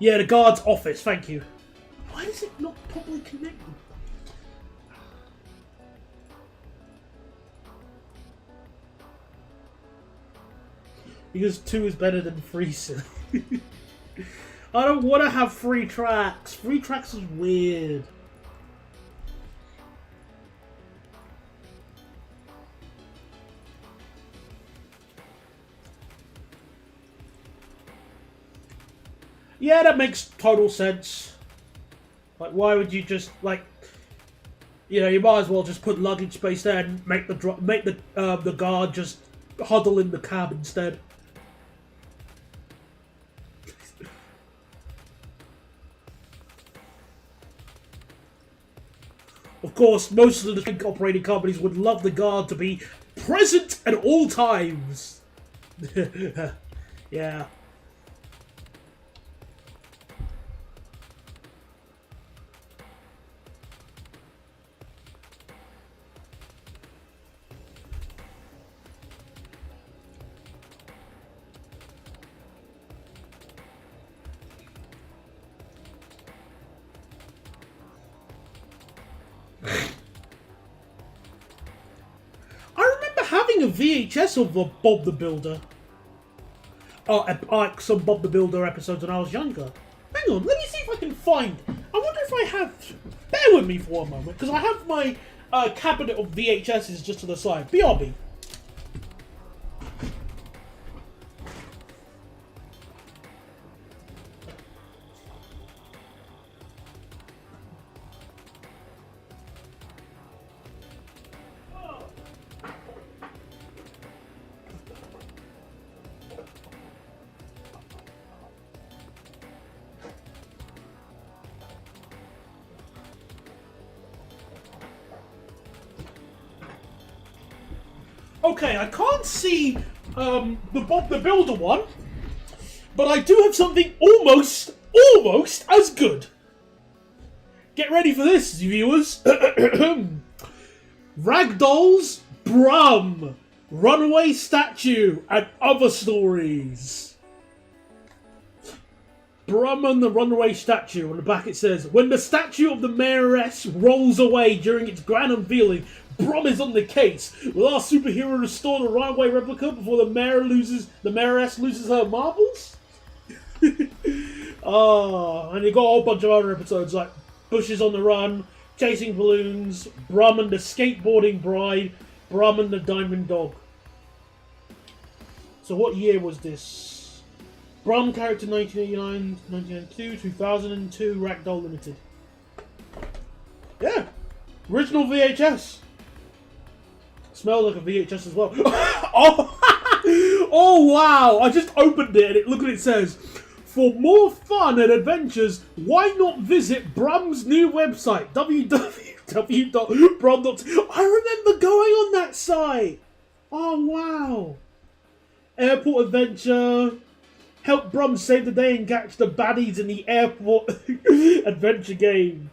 Yeah, the guard's office, thank you. Why is it not properly connected? Because 2 is better than 3, silly. I don't want to have 3 tracks. 3 tracks is weird. Yeah, that makes total sense. Like, why would you just, like, you know, you might as well just put luggage space there and make the guard just huddle in the cab instead. Of course, most of the tank operating companies would love the guard to be present at all times. Yeah. I remember having a VHS of Bob the Builder. Like some Bob the Builder episodes when I was younger. Hang on, let me see if I can find. I wonder if I have. Bear with me for one moment, because I have my cabinet of VHSs just to the side. BRB. Okay, I can't see the Bob the Builder one, but I do have something almost as good. Get ready for this, viewers. Ragdolls, Brum, Runaway Statue, and Other Stories. Brum and the Runaway Statue. On the back it says, when the statue of the mayoress rolls away during its grand unveiling, Brum is on the case. Will our superhero restore the runaway replica before the mayoress loses her marbles? Oh, and you got a whole bunch of other episodes like Bushes on the Run, Chasing Balloons, Brum and the Skateboarding Bride, Brum and the Diamond Dog. So what year was this? Brum character 1989, 1992, 2002, Ragdoll Limited. Yeah, original VHS. Smells like a VHS as well. Oh wow! I just opened it and look what it says. For more fun and adventures, why not visit Brum's new website, www.brum.com. I remember going on that site. Oh wow! Airport adventure. Help Brum save the day and catch the baddies in the airport adventure game.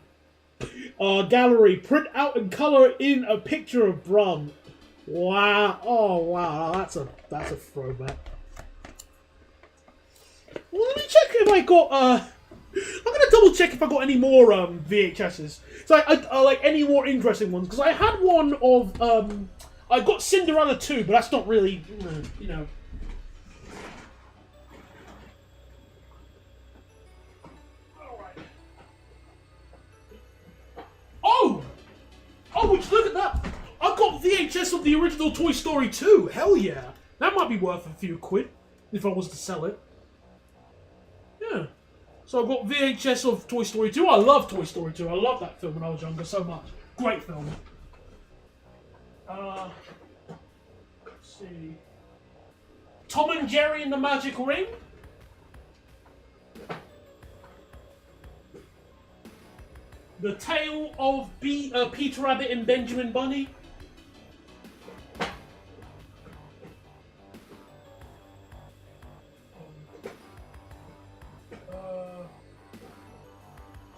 Gallery. Print out and colour in a picture of Brum. Wow! Oh wow! That's a throwback. Well, let me check if I got. I'm gonna double check if I got any more VHSs. So I like any more interesting ones because I had one of I got Cinderella 2, but that's not really you know. All right. Oh, would you look at that? I got VHS of the original Toy Story 2. Hell yeah. That might be worth a few quid if I was to sell it. Yeah. So I've got VHS of Toy Story 2. I love Toy Story 2. I love that film when I was younger so much. Great film. Let's see. Tom and Jerry and the Magic Ring. The Tale of Peter Rabbit and Benjamin Bunny.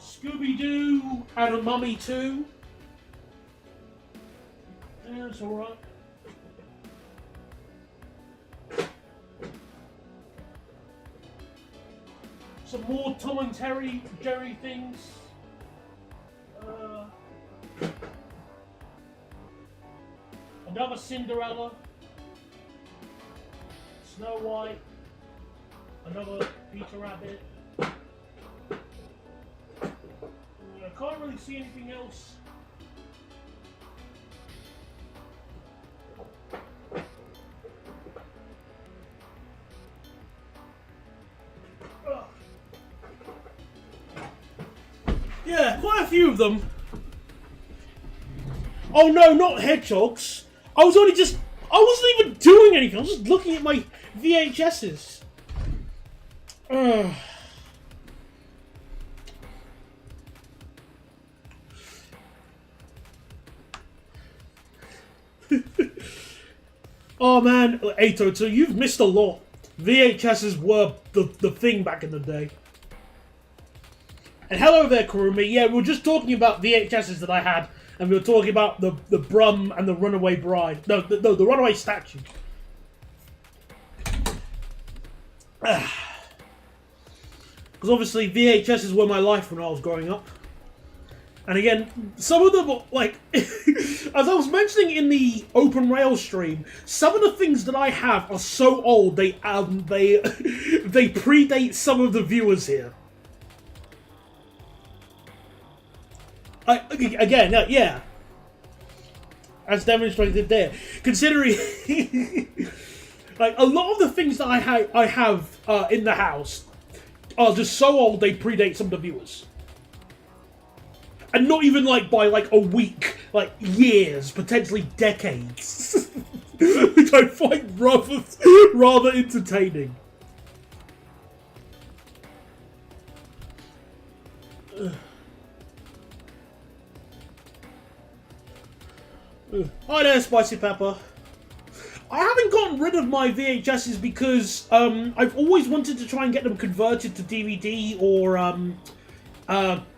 Scooby-Doo and a Mummy 2. Yeah, it's alright. Some more Tom and Jerry things. Another Cinderella. Snow White. Another Peter Rabbit. I can't really see anything else. Yeah, quite a few of them. Oh no, not hedgehogs. I wasn't even doing anything. I was just looking at my VHSs. Oh man, Ato, so you've missed a lot. VHSs were the thing back in the day. And hello there, Kurumi. Yeah, we were just talking about VHSs that I had, and we were talking about the Brum and the Runaway Bride. No, the Runaway Statue. Because obviously VHSs were my life when I was growing up. And again, some of them, like, as I was mentioning in the Open Rail stream, some of the things that I have are so old they predate some of the viewers here. Again, yeah, as demonstrated there. Considering, like, a lot of the things that I have in the house are just so old they predate some of the viewers. And not even, like, by, like, a week. Like, years. Potentially decades. Which I find rather entertaining. Hi there, Spicy Pepper. I haven't gotten rid of my VHSs because I've always wanted to try and get them converted to DVD or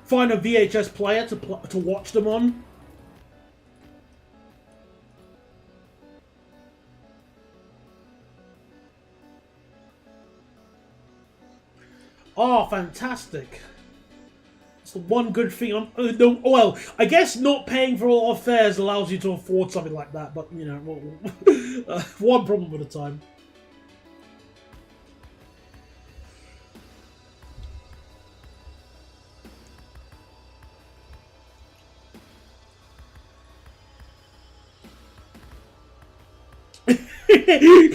find a VHS player to watch them on. Oh, fantastic. It's the one good thing. Well, I guess not paying for a lot of fares allows you to afford something like that, but, you know, one problem at a time.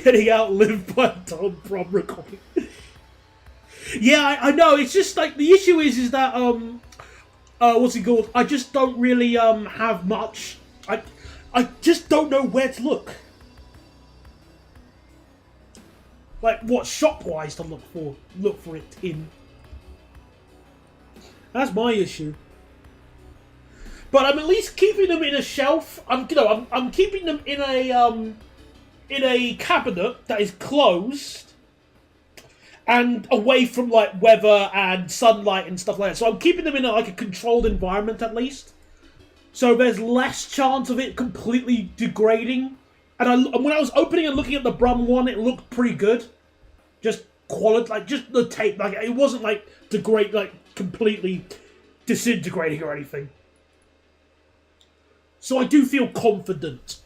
Getting outlived by Tom Prom recording. Yeah, I know. It's just like the issue is that what's it called? I just don't really have much. I just don't know where to look. Like what shop wise to look for it in. That's my issue. But I'm at least keeping them in a shelf. I'm keeping them in a cabinet that is closed and away from like weather and sunlight and stuff like that. So I'm keeping them in a controlled environment at least. So there's less chance of it completely degrading. And when I was opening and looking at the Brum one, it looked pretty good. Just quality, like just the tape, like it wasn't like completely disintegrating or anything. So I do feel confident.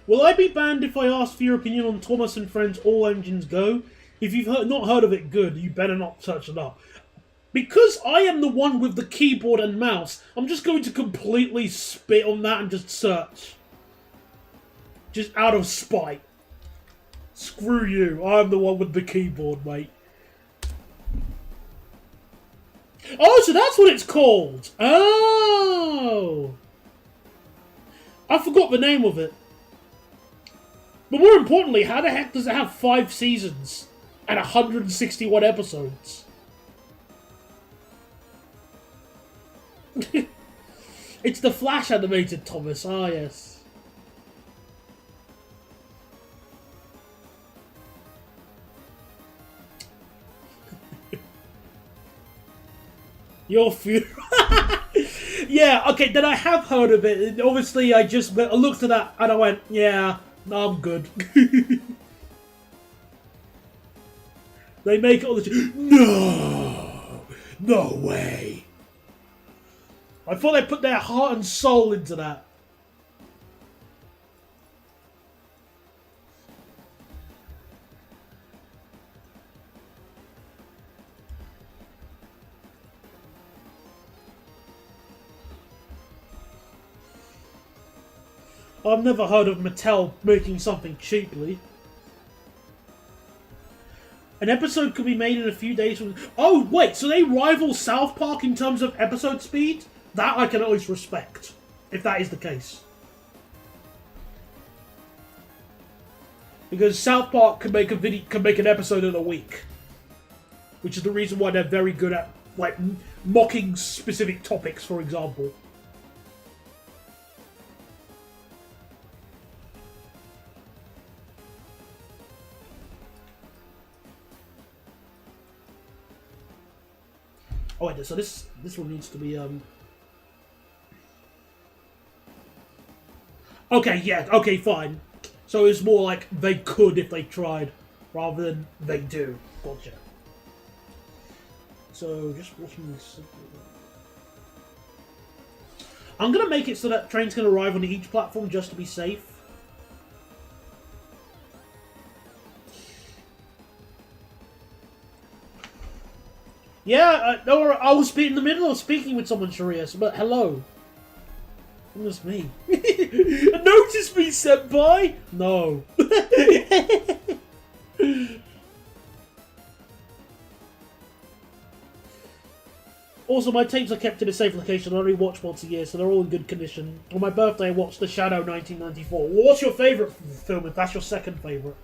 Will I be banned if I ask for your opinion on Thomas and Friends All Engines Go? If you've not heard of it, good. You better not search it up. Because I am the one with the keyboard and mouse, I'm just going to completely spit on that and just search. Just out of spite. Screw you. I'm the one with the keyboard, mate. Oh, so that's what it's called. Oh. I forgot the name of it. But more importantly, how the heck does it have 5 seasons and 161 episodes? It's the Flash animated Thomas. Ah, yes. Your funeral. Yeah, okay, then I have heard of it. And obviously, I looked at that and I went, yeah, no, I'm good. They make it all the... No! No way! I thought they put their heart and soul into that. I've never heard of Mattel making something cheaply. An episode could be made in a few days from... Oh, wait, so they rival South Park in terms of episode speed? That I can at least respect, if that is the case. Because South Park can make an episode in a week. Which is the reason why they're very good at like mocking specific topics, for example. Oh wait, so this one needs to be Okay, yeah, okay, fine. So it's more like they could if they tried, rather than they do. Gotcha. So just watching this. I'm gonna make it so that trains can arrive on each platform just to be safe. Yeah, no, I was in the middle of speaking with someone, Sharia, but hello. It was me. Notice me, senpai? No. Also, my tapes are kept in a safe location. I only watch once a year, so they're all in good condition. On my birthday, I watched The Shadow 1994. Well, what's your favourite film, if that's your second favourite?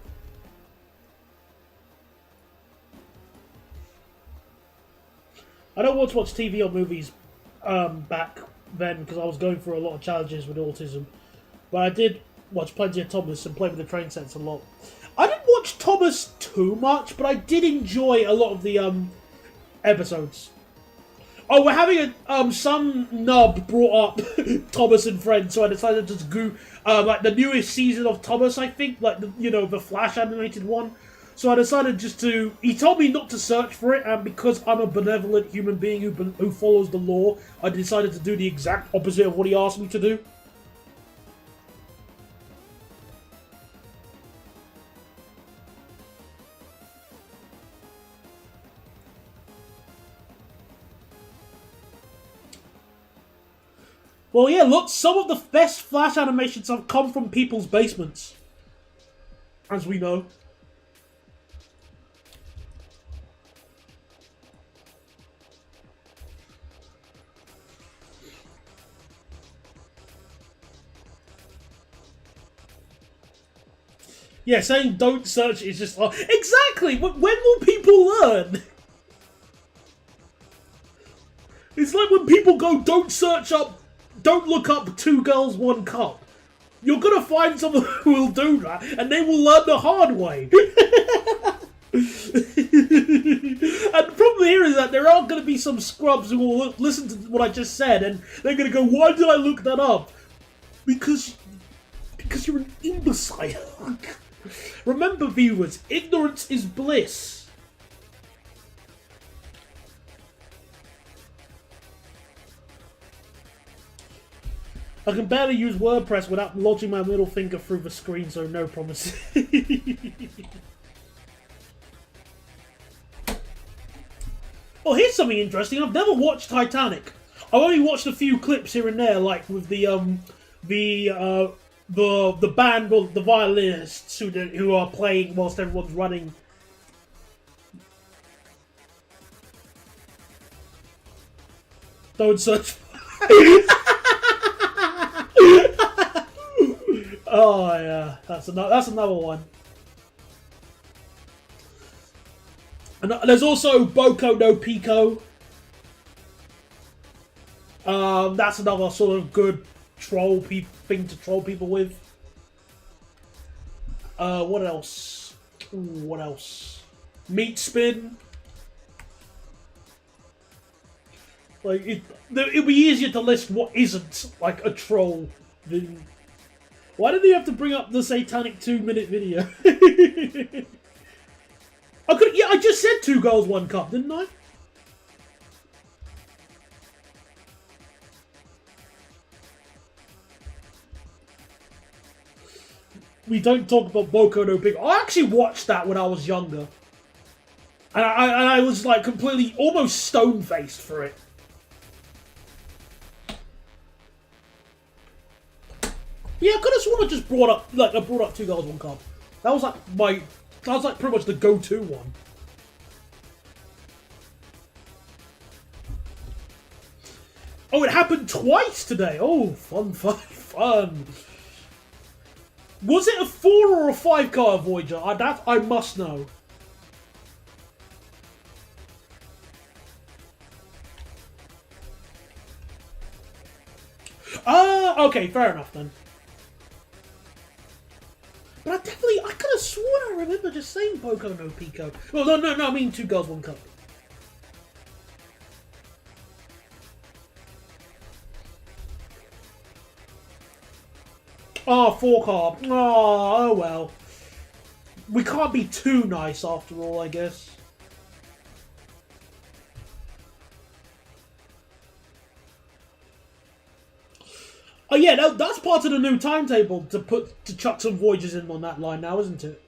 I don't want to watch TV or movies back then because I was going through a lot of challenges with autism. But I did watch plenty of Thomas and play with the train sets a lot. I didn't watch Thomas too much, but I did enjoy a lot of the episodes. Oh, we're having a some nub brought up Thomas and Friends, so I decided to just go like the newest season of Thomas, I think, like the Flash animated one. So I decided just to. He told me not to search for it, and because I'm a benevolent human being who follows the law, I decided to do the exact opposite of what he asked me to do. Well, yeah, look, some of the best Flash animations have come from people's basements, as we know. Yeah, saying don't search is just exactly. When will people learn? It's like when people go, don't look up 2 girls, 1 cup. You're gonna find someone who will do that, and they will learn the hard way. And the problem here is that there are going to be some scrubs who will listen to what I just said, and they're going to go, why did I look that up? Because you're an imbecile. Remember, viewers, ignorance is bliss. I can barely use WordPress without lodging my middle finger through the screen, so no promises. Oh, here's something interesting. I've never watched Titanic. I've only watched a few clips here and there, like with the band or the violinists who are playing whilst everyone's running. Don't search. Oh yeah, that's another one. And there's also Boko no Pico. That's another sort of good thing to troll people with. What else? Ooh, what else? Meat Spin. Like it'd be easier to list what isn't like a troll than. Why did they have to bring up the satanic 2-minute video? I just said 2 girls, 1 cup, didn't I? We don't talk about Boko no Pico. I actually watched that when I was younger. And I was like completely, almost stone-faced for it. Yeah, I could have sworn I just brought up 2 girls, 1 cup. That was like pretty much the go-to one. Oh, it happened twice today. Oh, fun, fun, fun. Was it a 4 or a 5 car Voyager? I must know. Okay, fair enough then. But I could have sworn I remember just saying Poco no Pico. Well, no, I mean 2 Girls, 1 Cup. Oh, 4 carb. Oh, well. We can't be too nice after all, I guess. Oh yeah, that's part of the new timetable to chuck some Voyagers in on that line now, isn't it?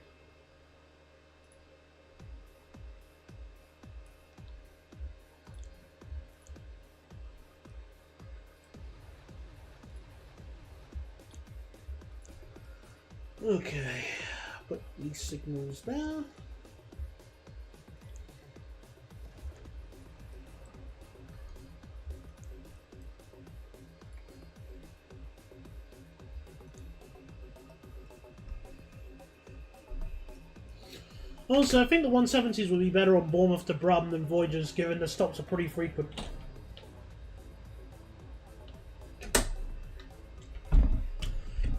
Okay, put these signals down. Also, I think the 170s would be better on Bournemouth to Brum than Voyagers, given the stops are pretty frequent.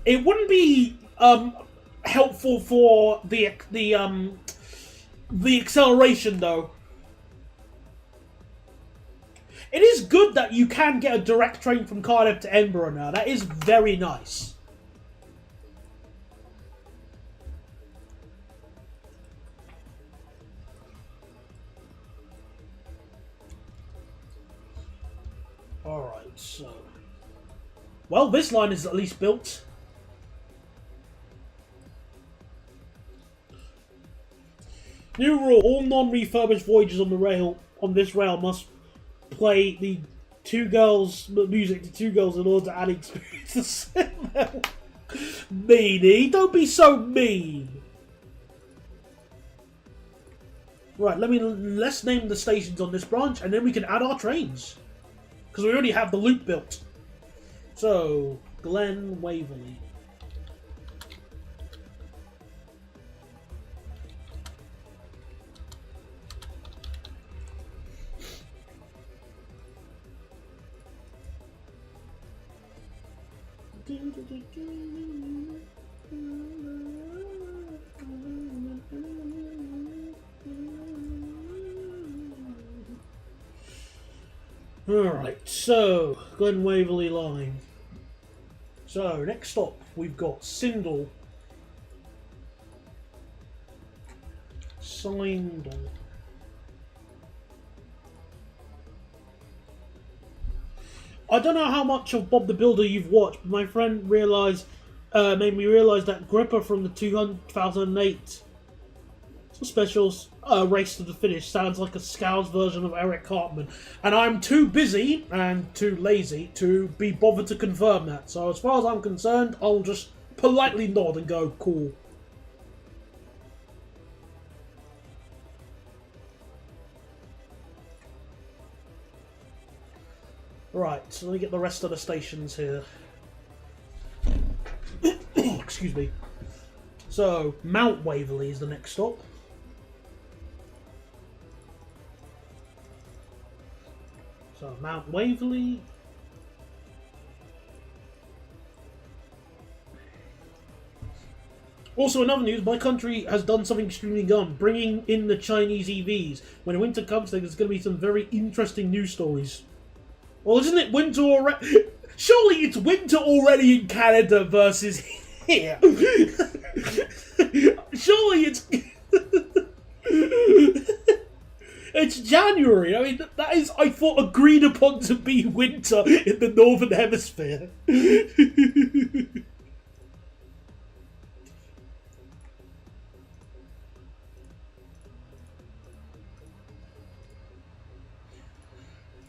It wouldn't be helpful for the acceleration, though. It is good that you can get a direct train from Cardiff to Edinburgh now. That is very nice. Alright, so... Well, this line is at least built. New rule: all non-refurbished Voyagers on this rail must play the 2 Girls music to 2 Girls in order to add experience to cinema. Meanie, don't be so mean. Right, let's name the stations on this branch, and then we can add our trains. Because we already have the loop built. So, Glen Waverley. Alright, so, Glen Waverley line. So, next stop, we've got Sindel. Sindel. I don't know how much of Bob the Builder you've watched, but my friend made me realise that Gripper from the 2008 specials Race to the Finish sounds like a Scouse version of Eric Cartman, and I'm too busy and too lazy to be bothered to confirm that. So as far as I'm concerned, I'll just politely nod and go, cool. Right, so let me get the rest of the stations here. Excuse me. So, Mount Waverley is the next stop. So, Mount Waverley. Also, in other news, my country has done something extremely dumb, bringing in the Chinese EVs. When winter comes, there's going to be some very interesting news stories. Well, isn't it winter already? Surely it's winter already in Canada versus here. Surely it's... It's January. I mean, that is, I thought, agreed upon to be winter in the Northern Hemisphere.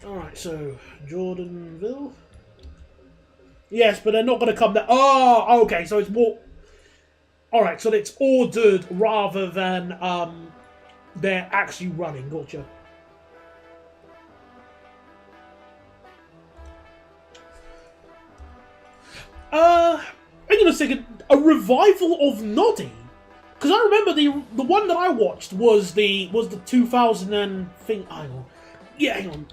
Alright, so, Jordanville. Yes, but they're not going to come there. Oh, okay, so it's more... Alright, so it's ordered rather than they're actually running. Gotcha. Hang on a second. A revival of Noddy? Because I remember the one that I watched was the 2000 and thing. Hang on. Yeah, hang on.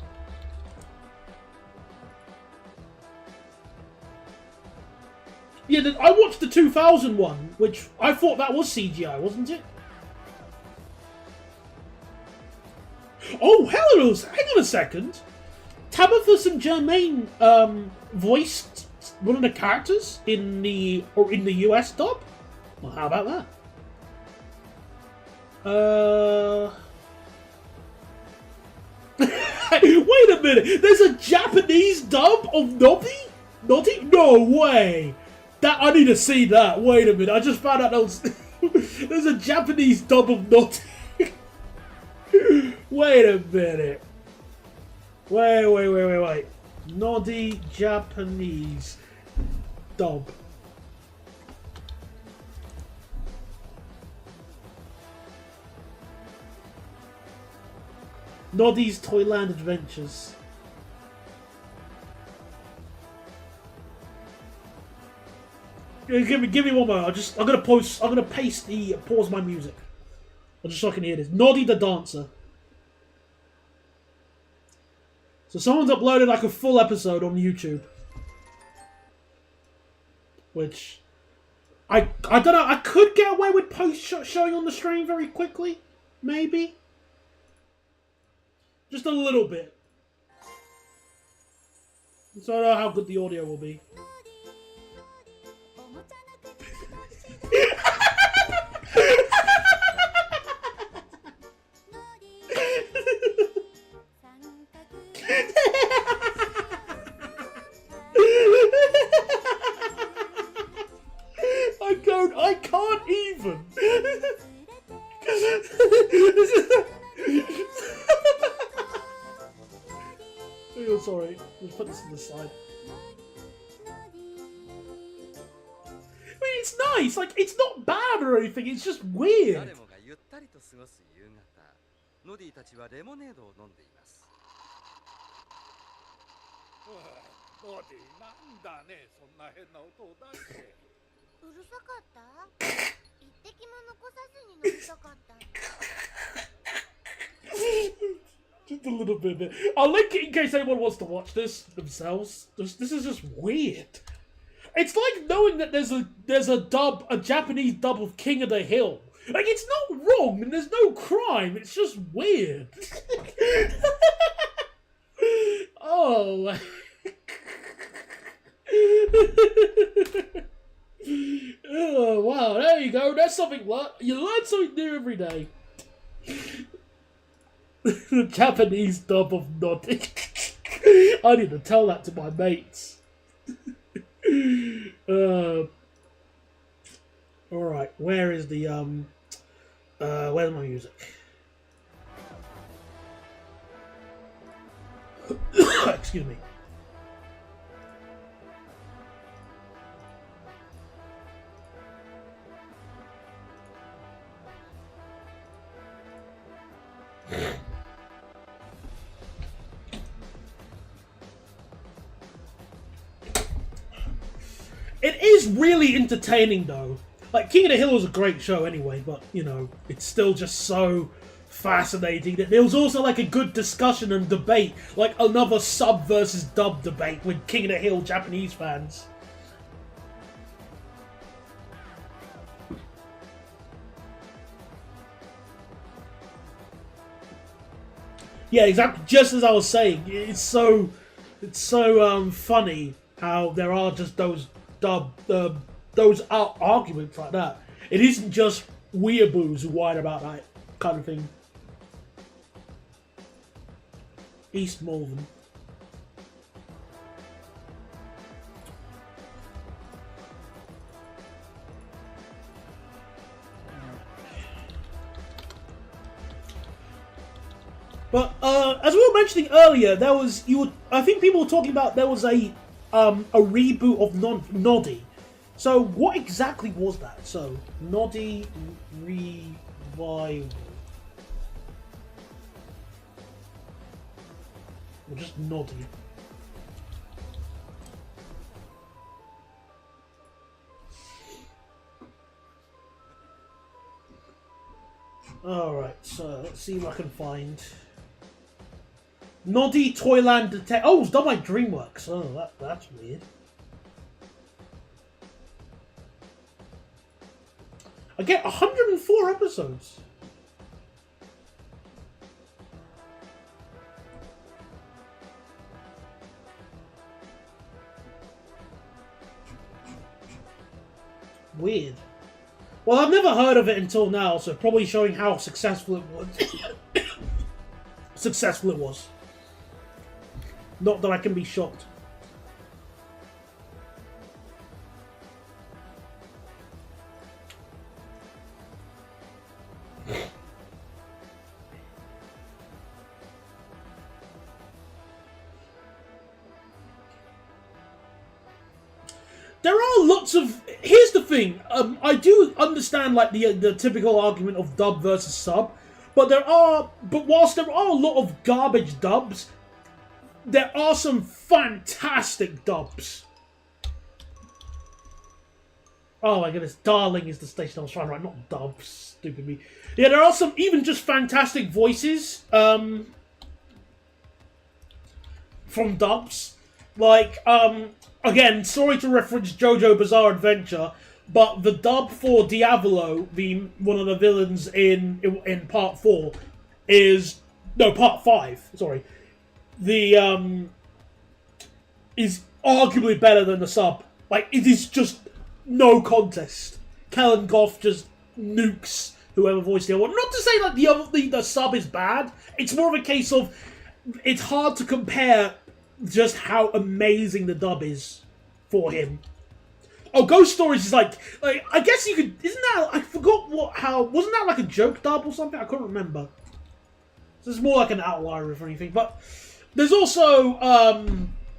Yeah, I watched the 2000 one, which I thought that was CGI, wasn't it? Oh, hell, hang on a second. Tabitha St. Germain voiced one of the characters in the US dub. Well, how about that? Wait a minute. There's a Japanese dub of Noddy? Noddy? No way. That I need to see that. Wait a minute. I just found out there's a Japanese dub of Noddy. Wait a minute. Wait. Noddy Japanese dub. Noddy's Toyland Adventures. Give me one moment. I'm gonna pause my music. Just so I can hear this. Noddy the Dancer. So someone's uploaded like a full episode on YouTube. Which I don't know, I could get away with showing on the stream very quickly. Maybe. Just a little bit. So I don't know how good the audio will be. I can't even. Oh, sorry. Let's put this to the side. I mean, it's nice. Like, it's not bad or anything. It's just weird. Just a little bit. I'll link it in case anyone wants to watch this themselves. This is just weird. It's like knowing that there's a Japanese dub of King of the Hill. Like, it's not wrong and there's no crime. It's just weird. Oh. Oh, wow, there you go. That's something. You learn something new every day. The Japanese dub of Noddy. I need to tell that to my mates. Alright, where is the where's my music? Excuse me. It is really entertaining though. Like, King of the Hill was a great show anyway, but, you know, it's still just so fascinating. There was also like a good discussion and debate, like another sub versus dub debate with King of the Hill Japanese fans. Yeah, exactly. Just as I was saying, it's so funny how there are just those arguments like that. It isn't just weeaboos who whine about that kind of thing. East Malvern. But as we were mentioning earlier, I think people were talking about there was a reboot of Noddy. So what exactly was that? So Noddy revival. Or just Noddy. Alright, so let's see what I can find. Noddy Toyland Detect. Oh, it's done by DreamWorks. Oh, that's weird. Again, 104 episodes. Weird. Well, I've never heard of it until now, so probably showing how successful it was. Successful it was. Not that I can be shocked. There are lots of... Here's the thing. I do understand like the typical argument of dub versus sub, but whilst there are a lot of garbage dubs, there are some fantastic dubs. Oh my goodness, Darling is the station I was trying to write, not dubs. Stupid me. Yeah, there are some even just fantastic voices from dubs. Like, again, sorry to reference JoJo Bizarre Adventure, but the dub for Diavolo, one of the villains in Part 4, is... No, Part 5, sorry. Is arguably better than the sub. Like, it is just no contest. Kellen Goff just nukes whoever voiced the other one. Not to say that the sub is bad. It's more of a case of it's hard to compare just how amazing the dub is for him. Oh, Ghost Stories is like I guess you could. Isn't that? I forgot wasn't that like a joke dub or something? I couldn't remember. So it's more like an outlier if anything. But there's also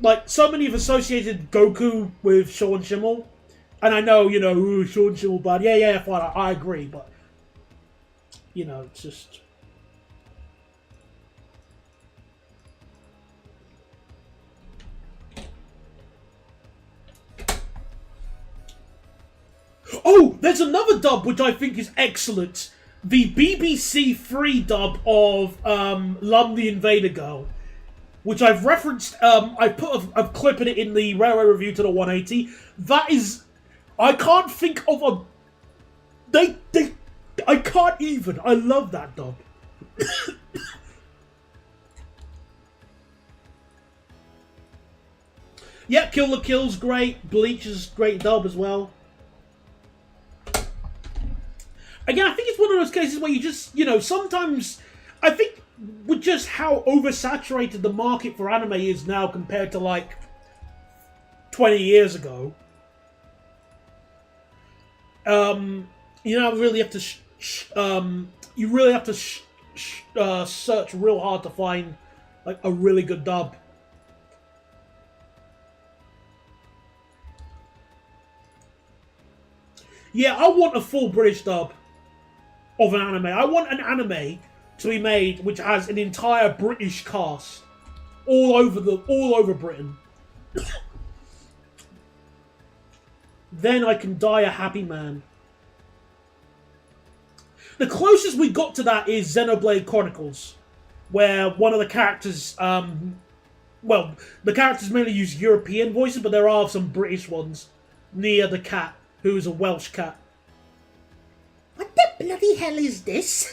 like so many have associated Goku with Sean Schimmel. And I know, ooh, Sean Schimmel bad. Yeah, fine, I agree, but, it's just... Oh, there's another dub which I think is excellent. The BBC 3 dub of Lum the Invader Girl, which I've referenced. I put a clip in it in the Railway Review to the 180. That is... I can't think of a... I can't even. I love that dub. Yeah, Kill the Kill's great. Bleach is great dub as well. Again, I think it's one of those cases where you just, sometimes... I think with just how oversaturated the market for anime is now compared to, like, 20 years ago... you really have to search real hard to find like a really good dub. Yeah, I want a full British dub of an anime. I want an anime to be made which has an entire British cast all over Britain. Then I can die a happy man. The closest we got to that is Xenoblade Chronicles, where one of the characters, the characters mainly use European voices, but there are some British ones. Nia the cat, who is a Welsh cat. What the bloody hell is this?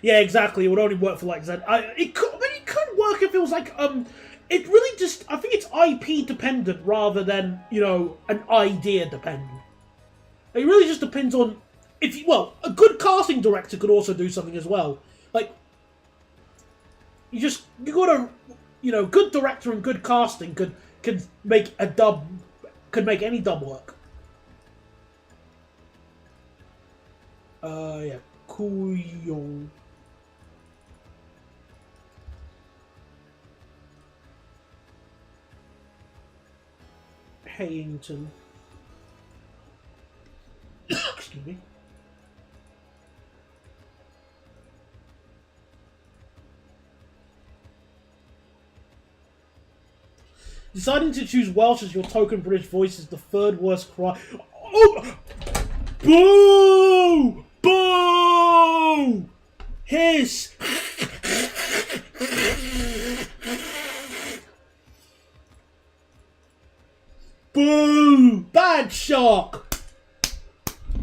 Yeah, exactly. It would only work for like Z. It could work if it was like It really just I think it's IP dependent rather than an idea dependent. It really just depends on a good casting director could also do something as well. Like you gotta good director and good casting could make any dub work. Yeah, Kuyo. Hayington. Excuse me. Deciding to choose Welsh as your token British voice is the third worst cry. Oh! Boo! Boo! Hiss! Boo! Bad shark!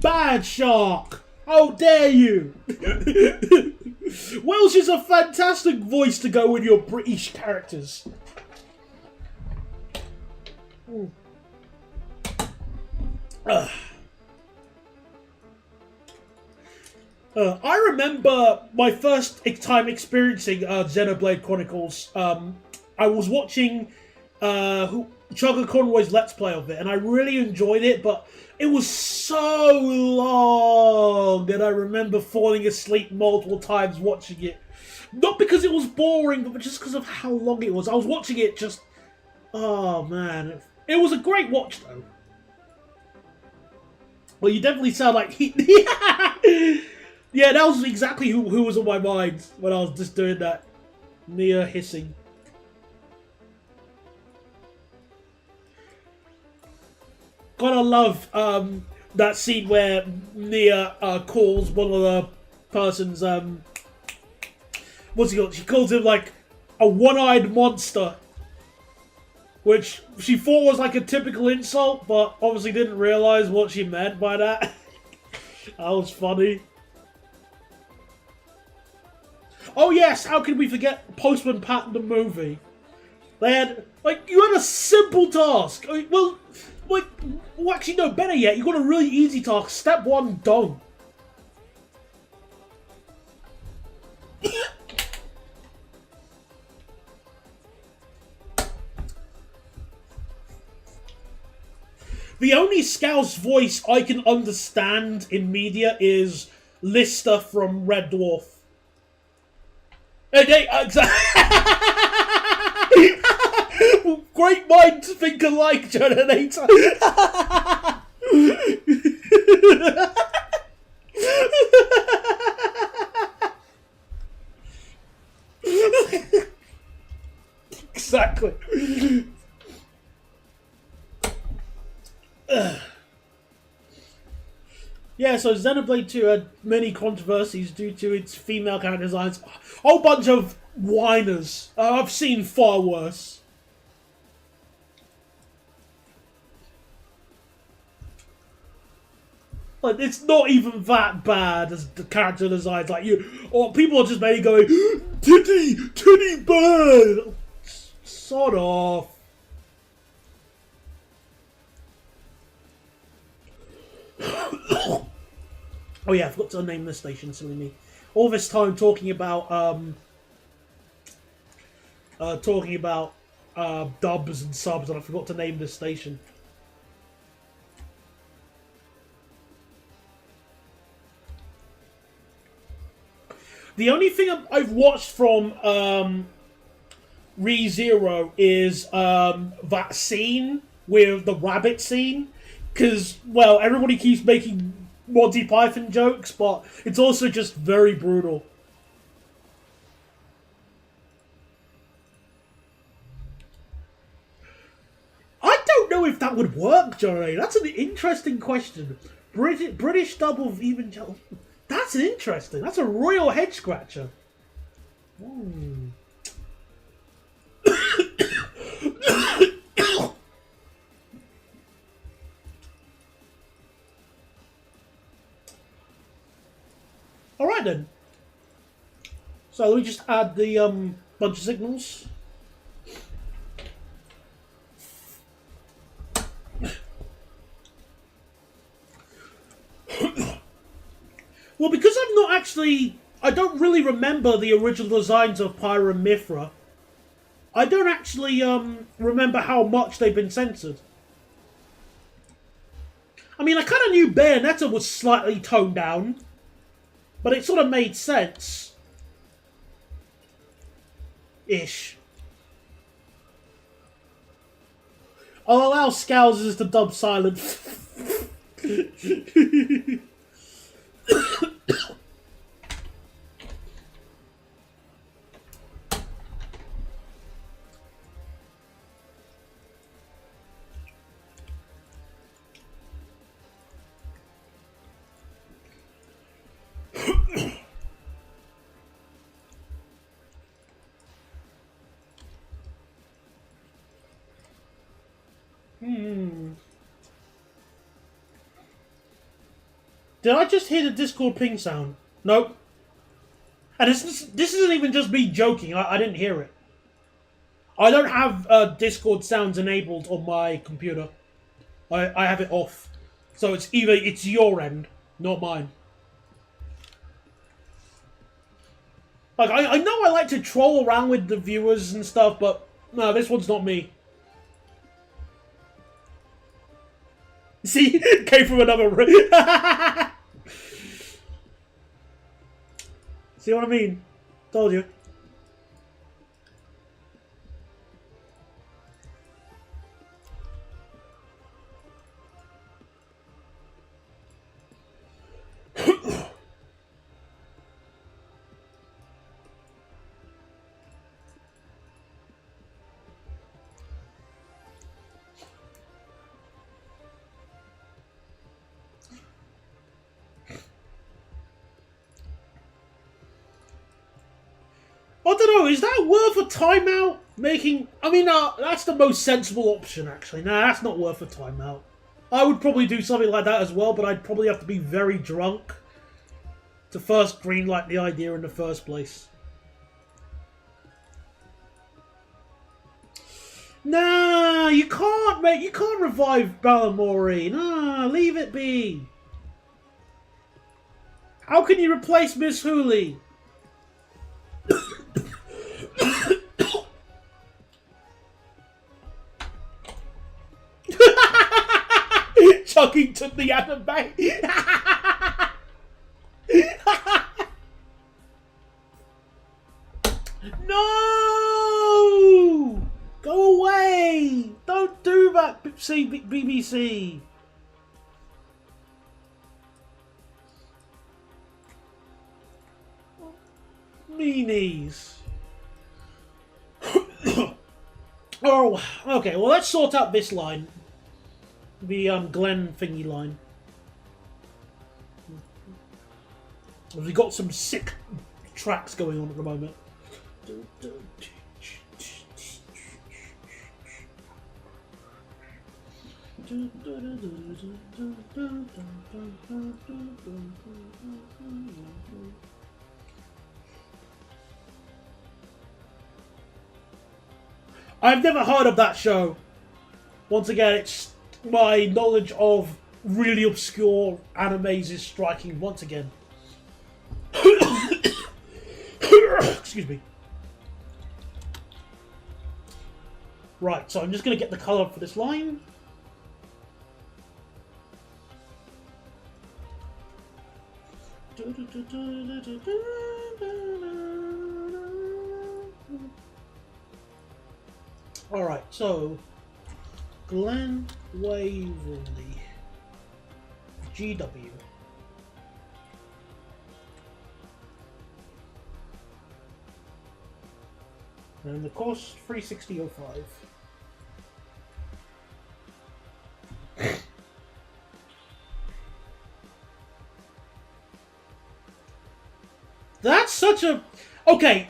Bad shark! How dare you! Welsh is a fantastic voice to go with your British characters. I remember my first time experiencing Xenoblade Chronicles. I was watching Chugga Conroy's Let's Play of it, and I really enjoyed it, but it was so long, and I remember falling asleep multiple times watching it. Not because it was boring, but just because of how long it was. I was watching it just... Oh, man. It was a great watch, though. Well, you definitely sound like... Yeah, that was exactly who was on my mind when I was just doing that. Nia hissing. Gotta love that scene where Nia calls one of the person's... what's he called? She calls him, like, a one-eyed monster. Which she thought was, like, a typical insult, but obviously didn't realise what she meant by that. That was funny. Oh yes, how could we forget Postman Pat the movie? They had, like, you had a simple task. I mean, well, actually no, better yet, you got a really easy task. Step 1, don't. The only Scouse voice I can understand in media is Lister from Red Dwarf. Hey, great minds think alike, Generator. Exactly. Yeah, so Xenoblade 2 had many controversies due to its female character designs. A whole bunch of whiners. I've seen far worse. Like, it's not even that bad as the character designs. Like, or people are just maybe going, titty bird. Sod off. Oh yeah, I forgot to name this station, silly me. All this time talking about dubs and subs, and I forgot to name this station. The only thing I've watched from ReZero is that scene with the rabbit scene. Because, well, everybody keeps making Monty Python jokes, but it's also just very brutal. I don't know if that would work, Johnny. That's an interesting question. British dub of evangelical... That's interesting. That's a royal head scratcher. Alright then. So let me just add the bunch of signals. Well, because I've not actually... I don't really remember the original designs of Pyra and Mithra. I don't actually remember how much they've been censored. I mean, I kind of knew Bayonetta was slightly toned down, but it sort of made sense. Ish. I'll allow Scousers to dub silent. Hmm. Did I just hear the Discord ping sound? Nope. And this isn't even just me joking. I didn't hear it. I don't have Discord sounds enabled on my computer. I have it off. So it's your end, not mine. Like, I know I like to troll around with the viewers and stuff, but no, this one's not me. See? Came from another room. See what I mean? Told you. I don't know, is that worth a timeout? I mean, that's the most sensible option, actually. Nah, that's not worth a timeout. I would probably do something like that as well, but I'd probably have to be very drunk to first greenlight the idea in the first place. Nah, you can't, mate. You can't revive Balamori. Nah, leave it be. How can you replace Miss Hooley? Chuggington the anime. No! Go away! Don't do that, BBC. Meanies. Oh, okay. Well, let's sort out this line. The Glenn thingy line. We've got some sick tracks going on at the moment. I've never heard of that show. Once again, it's my knowledge of really obscure animes is striking once again. Excuse me. Right, so I'm just going to get the colour for this line. Alright, so Glen Waverley GW. And the cost 360.05. That's such a okay.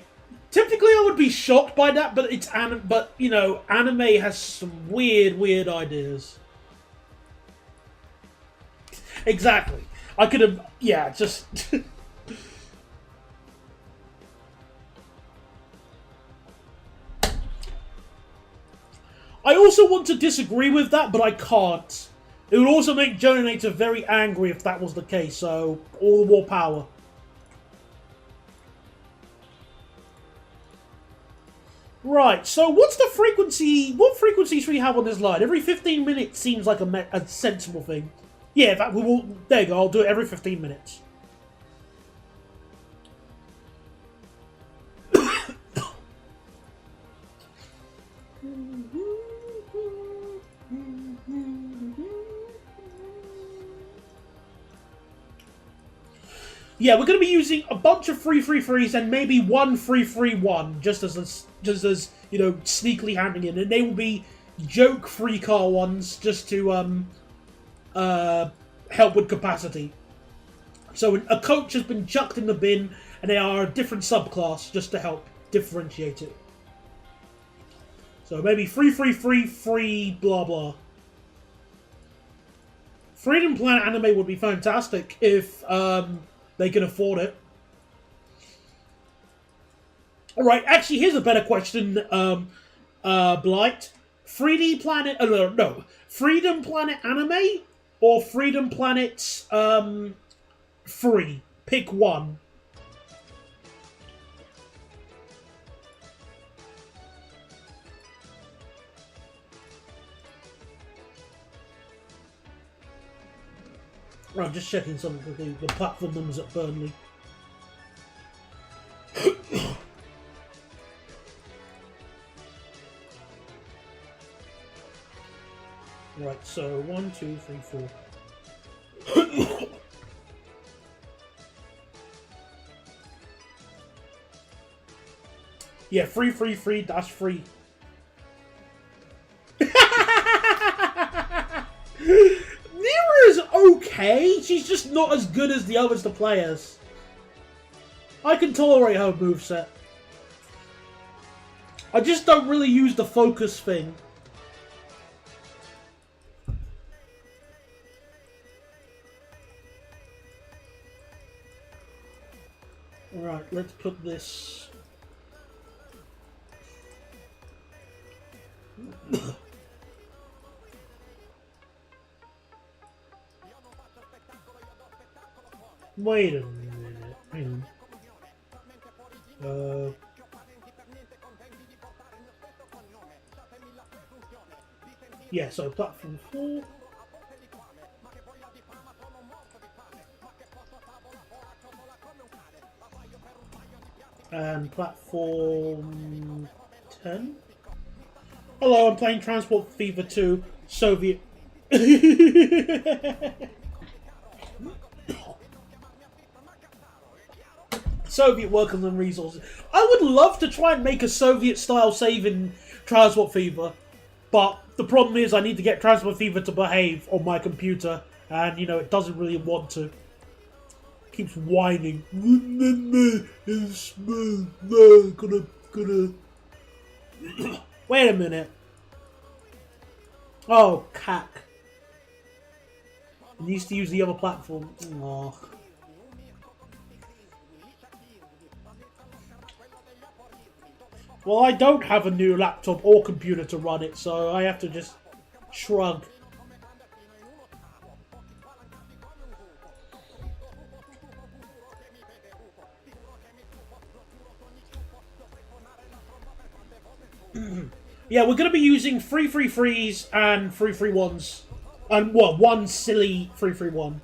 Typically, I would be shocked by that, but it's but you know, anime has some weird ideas. Exactly. I could have, yeah, just. I also want to disagree with that, but I can't. It would also make Jonator very angry if that was the case. So all the more power. Right, so what's the frequency? What frequency should we have on this line? Every 15 minutes seems like a sensible thing. Yeah, in fact, we will. There you go. I'll do it every 15 minutes. Yeah, we're going to be using a bunch of 333s and maybe one 331, just as you know, sneakily handing in, and they will be joke free car ones just to help with capacity. So a coach has been chucked in the bin, and they are a different subclass just to help differentiate it. So maybe 333 free blah blah. Freedom Planet anime would be fantastic if they can afford it. Alright, actually, here's a better question, Blight. 3D Planet... no. Freedom Planet anime or Freedom Planet free? Pick one. I'm just checking something quickly. The platform numbers at Burnley. Right, so 1, 2, 3, 4. Yeah, free, that's free. Mira's okay. She's just not as good as the others to play as. I can tolerate her moveset. I just don't really use the focus thing. Alright, let's put this... Wait a minute. Hang on. Yeah, so platform 4. And platform 10. Hello, I'm playing Transport Fever 2, Soviet. Soviet workers and resources. I would love to try and make a Soviet-style save in Transport Fever, but the problem is I need to get Transport Fever to behave on my computer, and, you know, it doesn't really want to. Keeps whining. Wait a minute. Oh, cack. It needs to use the other platform. Oh. Well, I don't have a new laptop or computer to run it, so I have to just shrug. Yeah, we're going to be using free frees and free ones. And, well, one silly free one.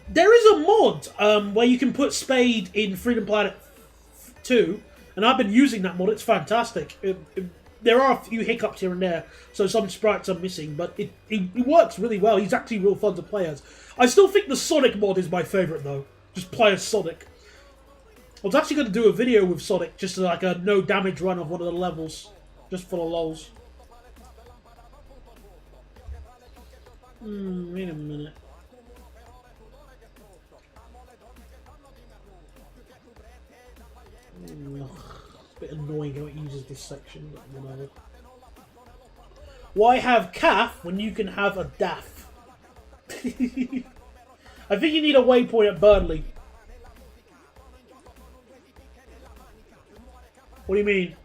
There is a mod where you can put Spade in Freedom Planet 2, and I've been using that mod. It's fantastic. There are a few hiccups here and there, so some sprites are missing, but it works really well. He's actually real fun to play as. I still think the Sonic mod is my favourite, though. Just play as Sonic. I was actually going to do a video with Sonic, just like a no damage run of one of the levels, just for the lols. Wait a minute. It's a bit annoying how it uses this section, but whatever. Why have calf when you can have a daff? I think you need a waypoint at Burnley. What do you mean?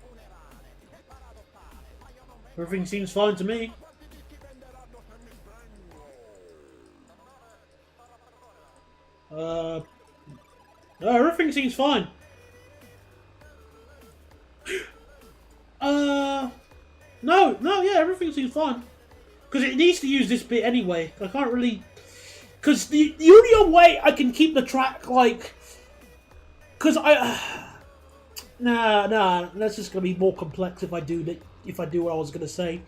Everything seems fine to me. No, everything seems fine. No, yeah, everything seems fine. Because it needs to use this bit anyway. I can't really... Because the only way I can keep the track, like... Because Nah, that's just going to be more complex if I do what I was going to say.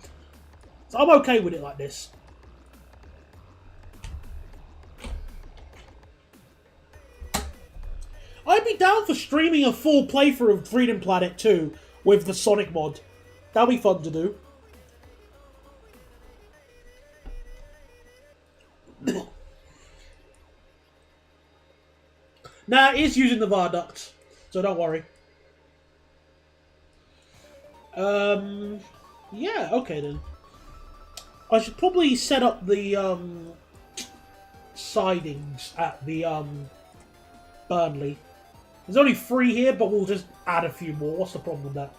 So I'm okay with it like this. I'd be down for streaming a full playthrough of Freedom Planet 2 with the Sonic mod. That'd be fun to do. Nah, it is using the viaduct, so don't worry. Um, yeah, okay then. I should probably set up the sidings at the Burnley. There's only 3 here, but we'll just add a few more. What's the problem with that?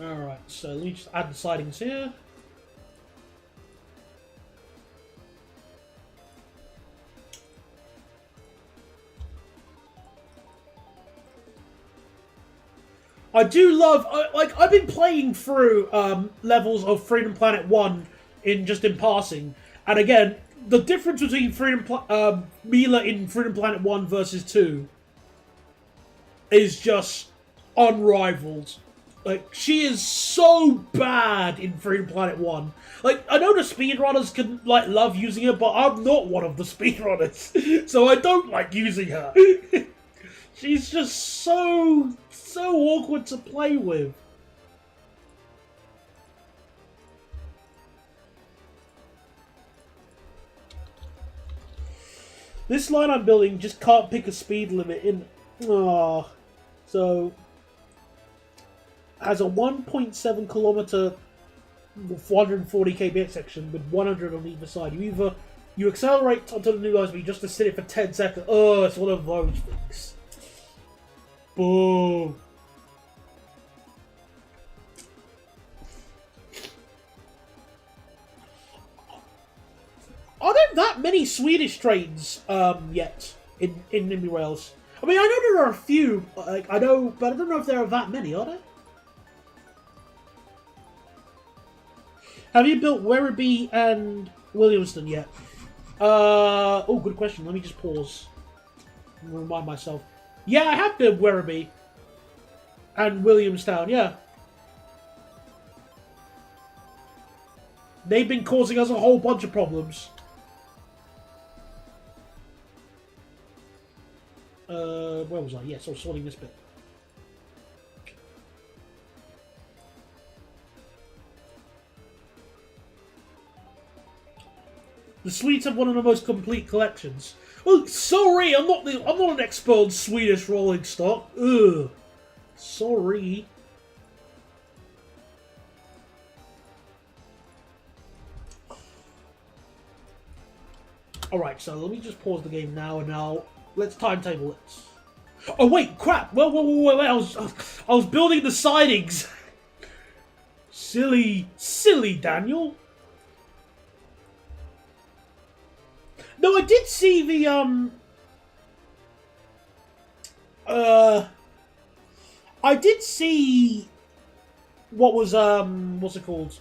Alright, so let me just add the sidings here. I do love, I've been playing through levels of Freedom Planet 1 in passing, and again, the difference between Mila in Freedom Planet 1 versus 2 is just unrivaled. Like, she is so bad in Freedom Planet 1. Like, I know the speedrunners can, like, love using her, but I'm not one of the speedrunners, so I don't like using her. She's just so awkward to play with. This line I'm building just can't pick a speed limit in. Ah, so has a 1.7 kilometer 440 kbh section with 100 on either side. You accelerate onto the new line speed just to sit it for 10 seconds. Oh, it's one of those things. Boo. Are there that many Swedish trains yet in Nimby Rails? I mean, I know there are a few. Like, I know, but I don't know if there are that many. Are there? Have you built Werribee and Williamston yet? Oh, good question. Let me just pause and remind myself. Yeah, I have built Werribee and Williamstown. Yeah. They've been causing us a whole bunch of problems. Where was I? Yes, I was sorting this bit. The Swedes have one of the most complete collections. Well, sorry, I'm not an expert on Swedish rolling stock. Ugh. Sorry. Alright, so let me just pause the game now and now. Let's timetable it. Oh wait, crap! Wait, I was building the sidings. Silly Daniel. No, I did see the I did see what was what's it called?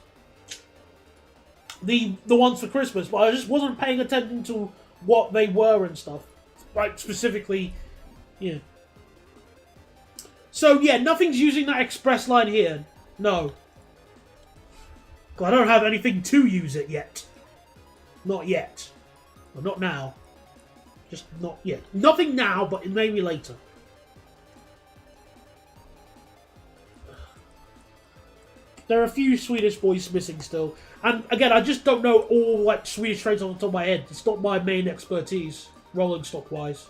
The ones for Christmas, but I just wasn't paying attention to what they were and stuff. Like specifically, yeah. So yeah, nothing's using that express line here. No. I don't have anything to use it yet. Not yet. Well, not now. Just not yet. Nothing now, but maybe later. There are a few Swedish boys missing still. And again, I just don't know all like Swedish trains on the top of my head. It's not my main expertise, rolling stock wise.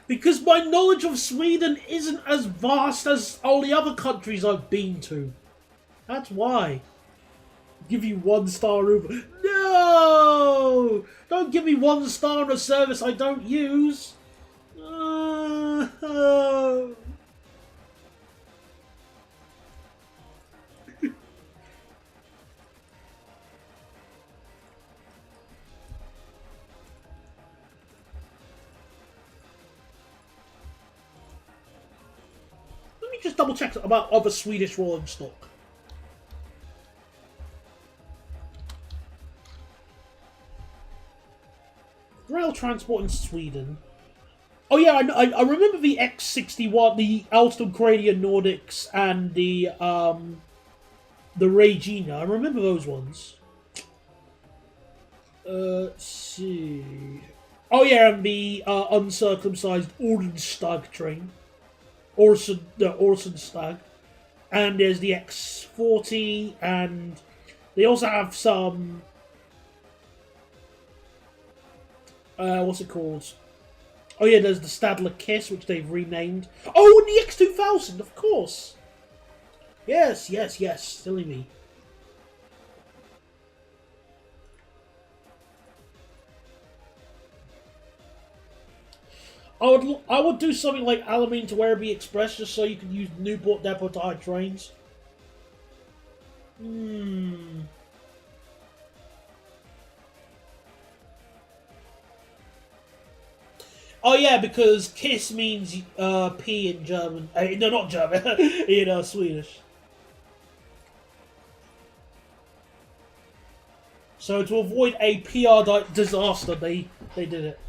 Because my knowledge of Sweden isn't as vast as all the other countries I've been to. That's why. Give you 1 star Uber. No! Don't give me 1 star on a service I don't use. Just double check about other Swedish rolling stock. Rail transport in Sweden. Oh yeah, I remember the X61, the Alstom Cranium Nordics, and the Regina. I remember those ones. Let's see. Oh yeah, and the uncircumcised Ordenstag train, Orson Stag, and there's the X40, and they also have some. What's it called? Oh yeah, there's the Stadler Kiss, which they've renamed. Oh, and the X2000, of course. Yes, yes, yes. Silly me. I would do something like Alamein to Werribee Express just so you can use Newport Depot to hide trains. Hmm. Oh yeah, because kiss means P in German. No, not German. in Swedish. So to avoid a PR disaster, they did it.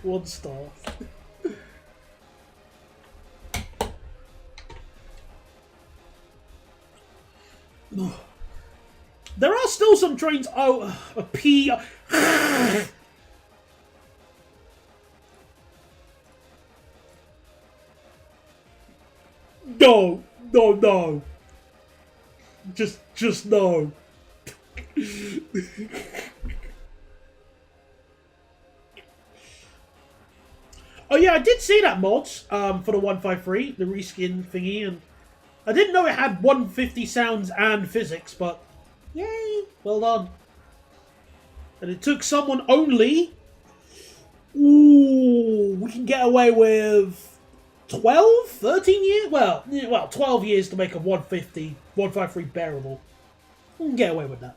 One star. There are still some trains. Oh, a P. No, no, no. Just no. Oh yeah, I did see that mod for the 153, the reskin thingy, and I didn't know it had 150 sounds and physics, but yay, well done. And it took someone only. Ooh, we can get away with 12, 13 years? Well, 12 years to make a 150, 153 bearable. We can get away with that.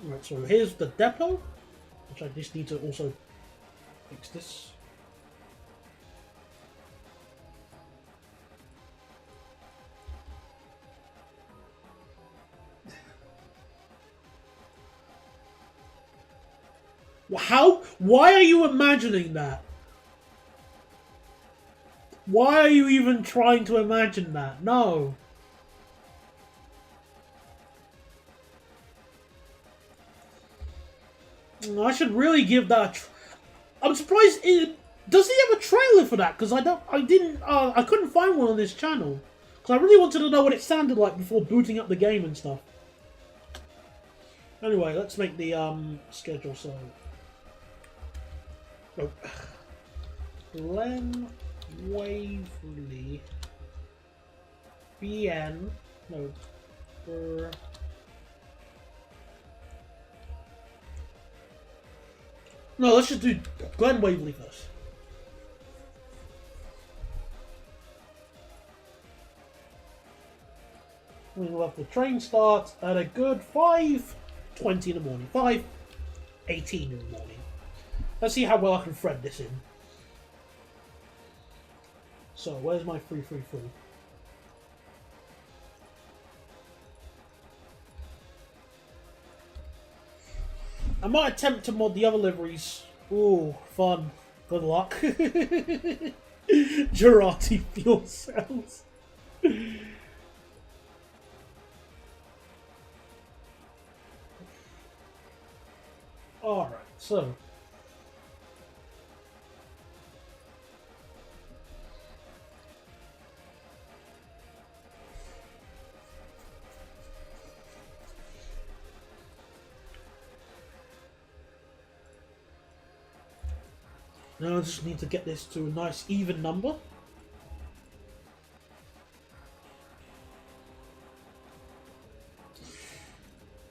Right, so here's the depot, which I just need to also fix this. How? Why are you imagining that? Why are you even trying to imagine that? No. I should really give that. I'm surprised. Does he have a trailer for that? Because I couldn't find one on this channel. Because I really wanted to know what it sounded like before booting up the game and stuff. Anyway, let's make the schedule so. Oh. Glen Waverley. BN. No. No, let's just do Glen Waverley first. We'll have the train start at a good 5:20 in the morning. 5:18 in the morning. Let's see how well I can thread this in. So, where's my 333? I might attempt to mod the other liveries. Ooh, fun. Good luck. Girardi fuel cells. Alright, so. Now I just need to get this to a nice even number.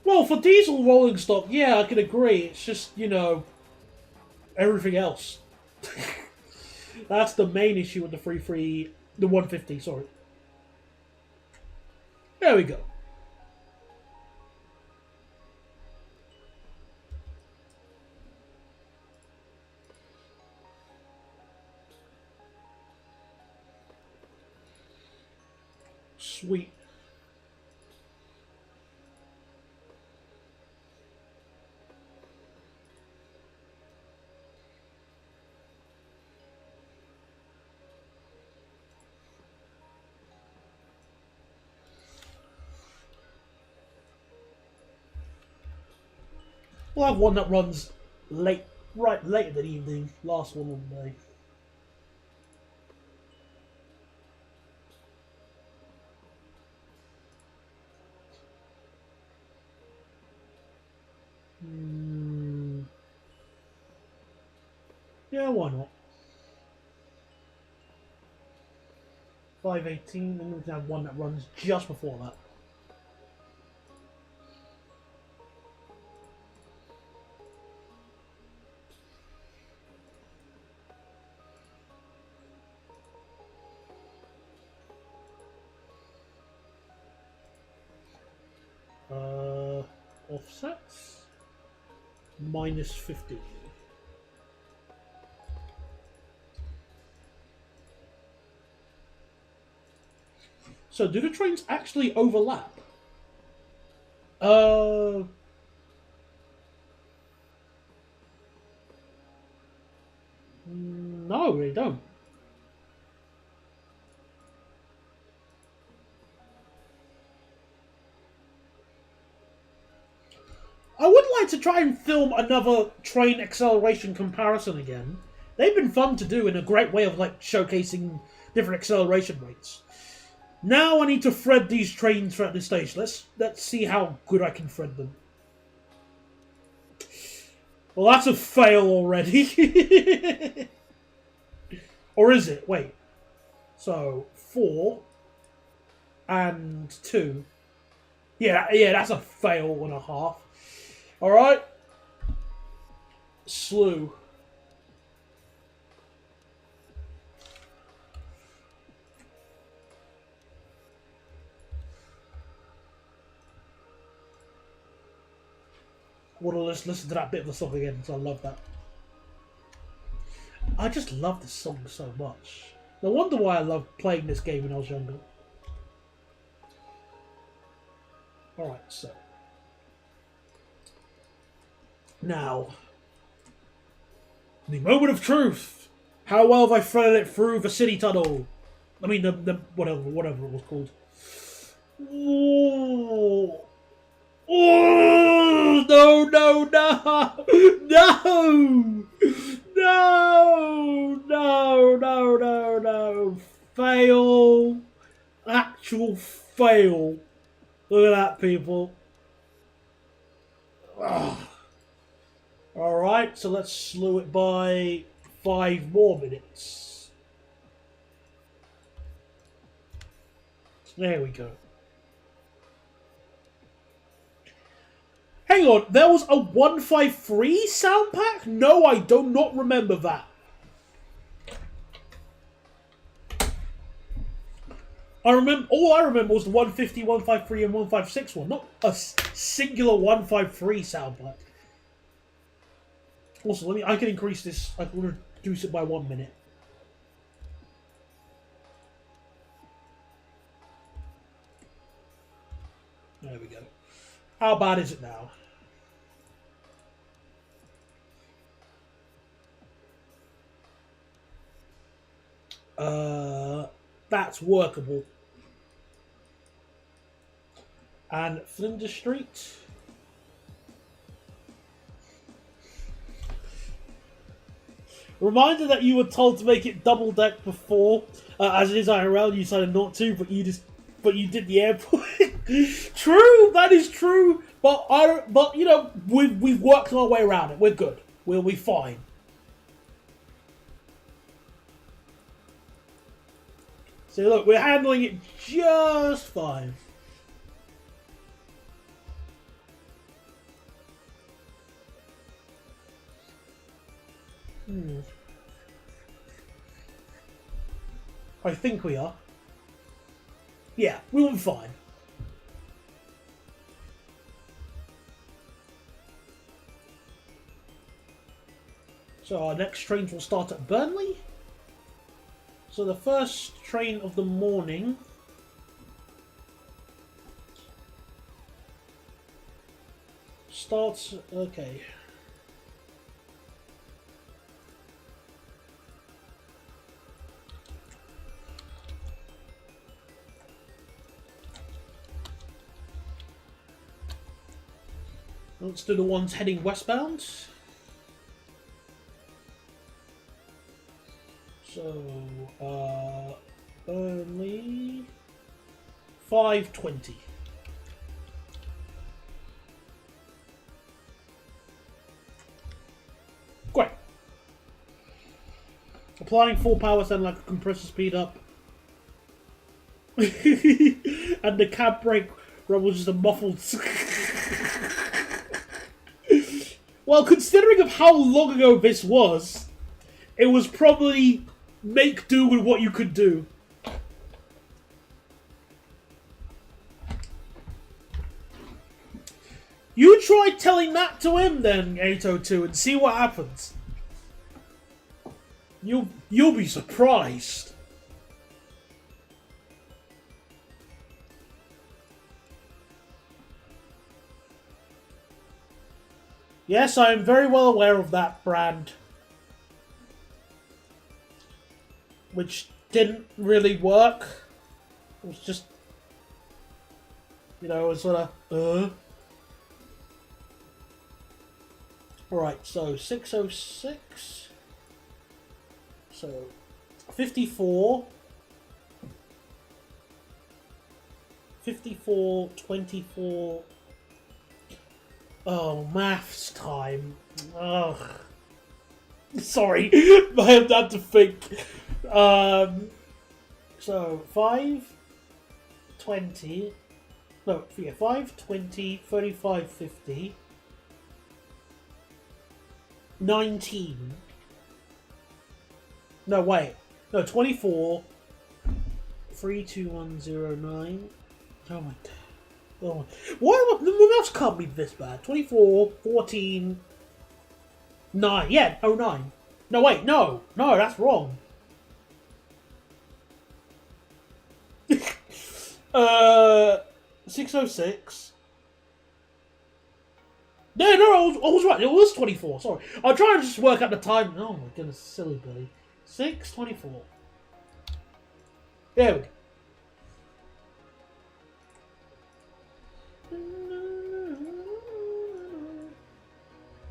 Well, for diesel rolling stock, yeah, I can agree. It's just, everything else. That's the main issue with the 150, sorry. There we go. Sweet. We'll have one that runs late, right later than evening. Last one of the day. Yeah, why not? 5:18, and we can have one that runs just before that. Offsets -50. So, do the trains actually overlap? Uh, no, they don't. I would like to try and film another train acceleration comparison again. They've been fun to do in a great way of like showcasing different acceleration rates. Now I need to thread these trains throughout this stage. Let's see how good I can thread them. Well, that's a fail already. Or is it? Wait. So 4 and 2. Yeah, that's a fail and a half. All right. Slew. Want to listen to that bit of the song again? So I love that. I just love this song so much. No wonder why I loved playing this game when I was younger. Alright, so. Now. The moment of truth. How well have I threaded it through the city tunnel? I mean, the whatever it was called. Ooh. Oh, no, no, no, no, no, no, no, no, no, fail, actual fail. Look at that, people. Ugh. All right, so let's slew it by 5 more minutes. There we go. Hang on, there was a 153 sound pack? No, I do not remember that. All I remember was the 150, 153, and 156 one, not a singular 153 sound pack. Also, I can increase this. I can reduce it by 1 minute. There we go. How bad is it now? That's workable. And Flinders Street. Reminder that you were told to make it double deck before, as it is IRL. You decided not to, but you did the airport. True, that is true. But you know, we've worked our way around it. We're good. We'll be fine. So look, we're handling it just fine. I think we are. Yeah, we'll be fine. So our next trains will start at Burnley. So the first train of the morning starts. Okay. Let's do the ones heading westbound. So, only 5:20. Great. Applying full power sound like a compressor speed up. And the cab brake rumble just a muffled. Well, considering of how long ago this was, it was probably make do with what you could do. You try telling that to him then, 802, and see what happens. You'll be surprised. Yes, I am very well aware of that brand. Which didn't really work. It was just, you know, it was sort of, Alright, so 606. So, 54. 54, 24. Oh, maths time. Ugh. Sorry, I have that to think. So 5, 20. No, yeah, 5, 20, 35, 50. 19. No, wait. No, 24. 32109. Oh my god. Oh, why the maths can't be this bad? 24, 14, 9. Yeah, 09. No, wait, no, that's wrong. 606. No, I was right. It was 24. Sorry, I'm trying to just work out the time. Oh my goodness, silly Billy. 6:24. There we go.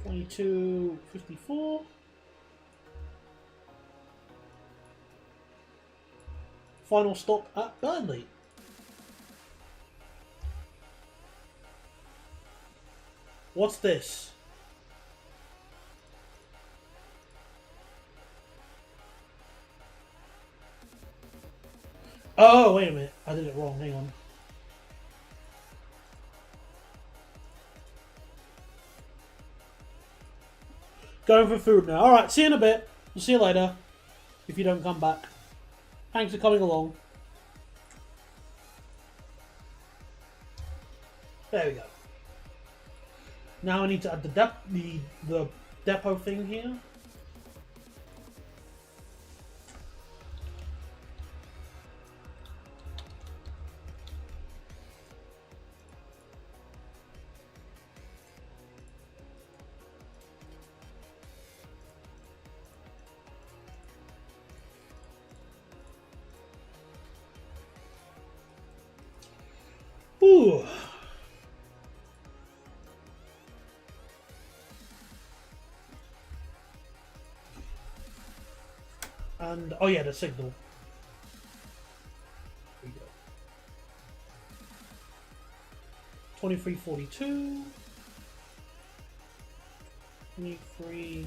22:54. Final stop at Burnley. What's this? Oh, wait a minute. I did it wrong. Hang on. Going for food now. Alright, see you in a bit. We'll see you later. If you don't come back. Thanks for coming along. There we go. Now I need to add the depot thing here. Ooh. And, oh yeah, the signal. There we go. 2342. 23.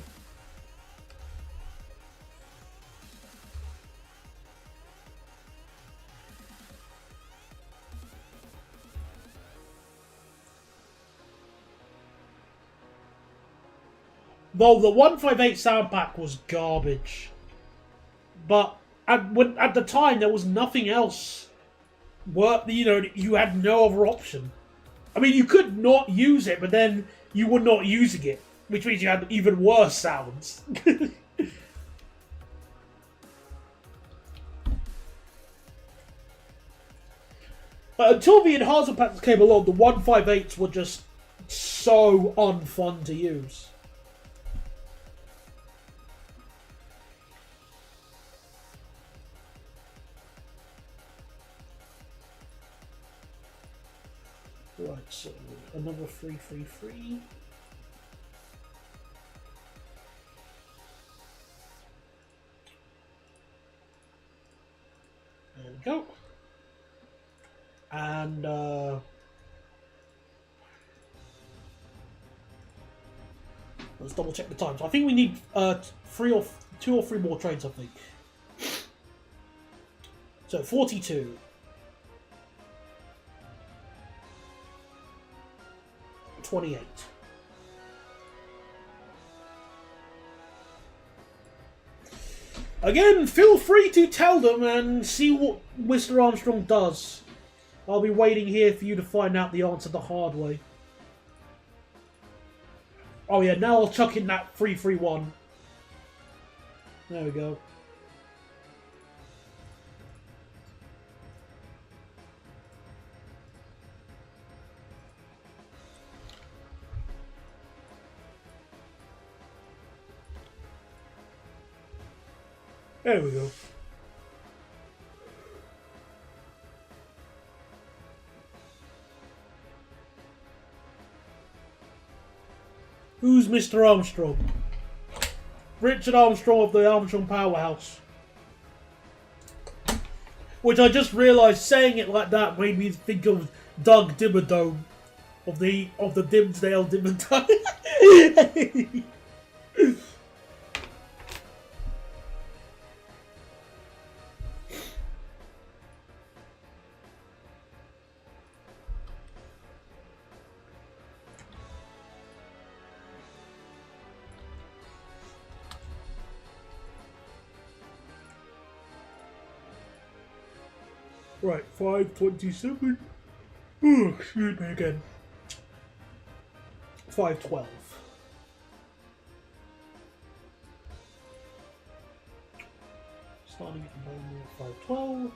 Though the 158 sound pack was garbage. But at the time, there was nothing else. You had no other option. I mean, you could not use it, but then you were not using it, which means you had even worse sounds. But until the enhancer packs came along, the 158s were just so unfun to use. Right, so another 333. There we go. And let's double check the time. So I think we need two or three more trains, I think. So 42. 28. Again, feel free to tell them and see what Mr. Armstrong does. I'll be waiting here for you to find out the answer the hard way. Oh yeah, now I'll chuck in that 331. There we go. There we go. Who's Mr. Armstrong? Richard Armstrong of the Armstrong Powerhouse. Which I just realised saying it like that made me think of Doug Dimmadome of the Dimsdale Dimmadome. Right, 527. Oh, excuse me again. 512. Starting at the moment, 512.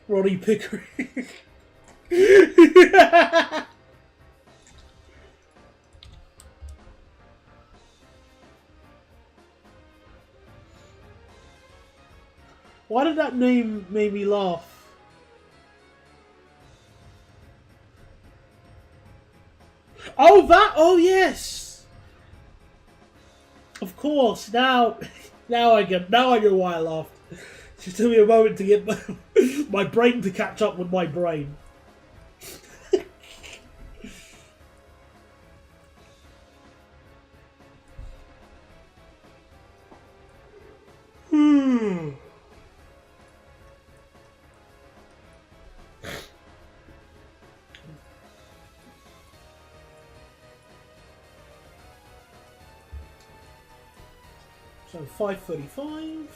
Roddy Pickering. Why did that name make me laugh? Oh, that! Oh, yes! Of course, now I know why I laughed. It just took me a moment to get my brain to catch up with my brain. So 5:35.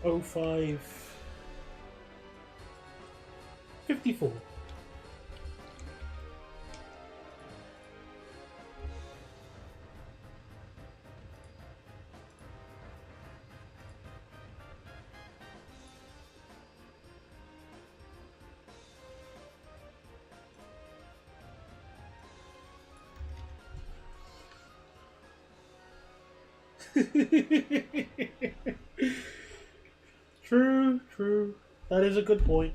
Oh 5:54. True, true. That is a good point.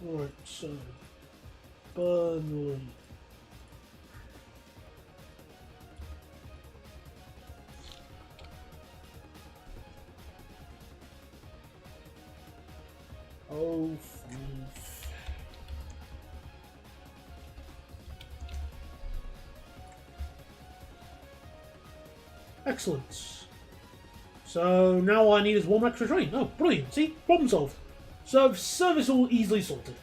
Right, so Burnley. Oh, excellent. So now all I need is one extra train. Oh, brilliant. See? Problem solved. So service all easily sorted.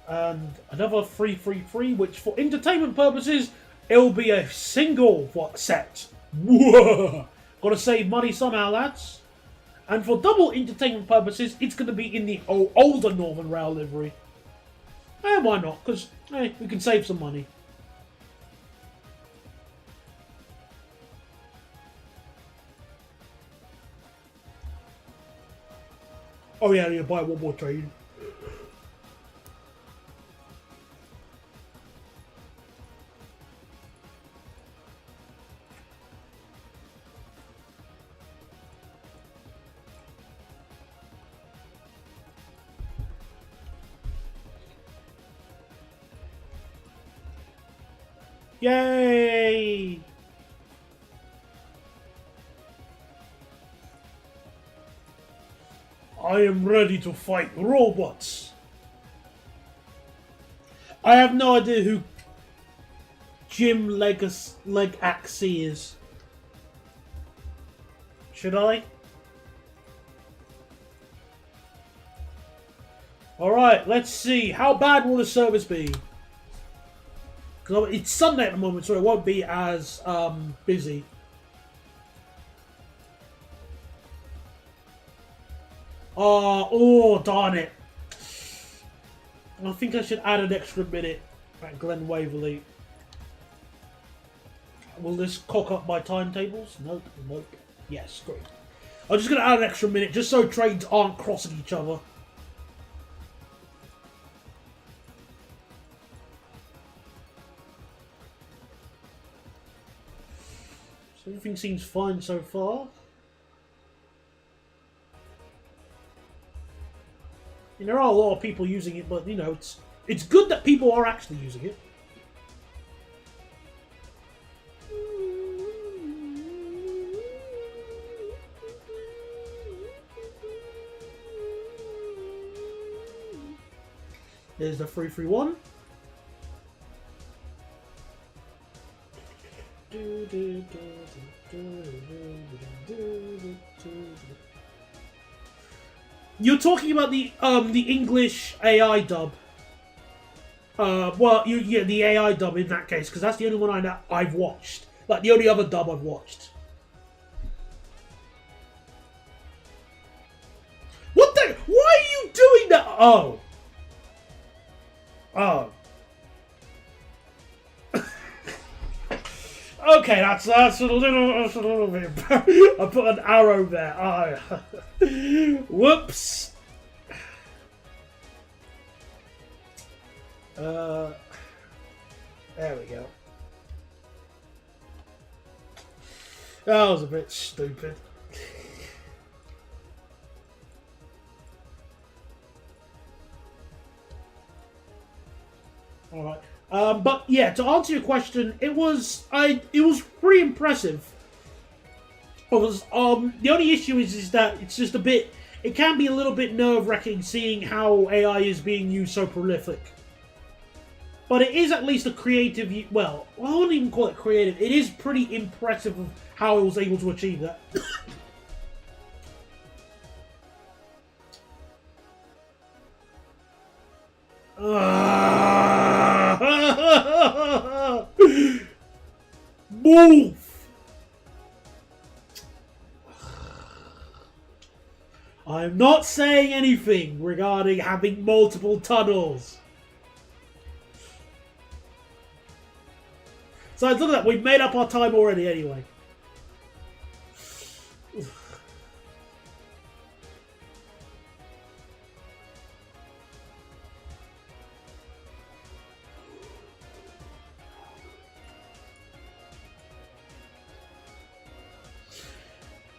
And another 333, which for entertainment purposes, it'll be a single set. Whoa! Gotta save money somehow, lads. And for double entertainment purposes, it's gonna be in the older Northern Rail livery. Why not? Because, hey, we can save some money. Oh yeah, I need to buy one more train. Yay! I am ready to fight robots. I have no idea who Jim Legaxe is. Should I? Alright, let's see. How bad will the service be? Because it's Sunday at the moment, so it won't be as busy. Oh, darn it. I think I should add an extra minute at Glen Waverley. Will this cock up my timetables? Nope, nope. Yes, great. I'm just going to add an extra minute just so trains aren't crossing each other. So everything seems fine so far. And there are a lot of people using it, but you know, it's good that people are actually using it. There's the 331. You're talking about the English AI dub. Well, yeah, the AI dub in that case, because that's the only one I've watched. Like the only other dub I've watched. What the? Why are you doing that? Oh. Oh. Okay, that's a little bit. I put an arrow there. Oh. Whoops. There we go. That was a bit stupid. All right. But yeah, to answer your question, it was pretty impressive. It was the only issue is that it's just a bit. It can be a little bit nerve-wracking seeing how AI is being used so prolific. But it is at least a creative. Well, I wouldn't even call it creative. It is pretty impressive of how it was able to achieve that. Move! I'm not saying anything regarding having multiple tunnels. So look at that, we've made up our time already anyway.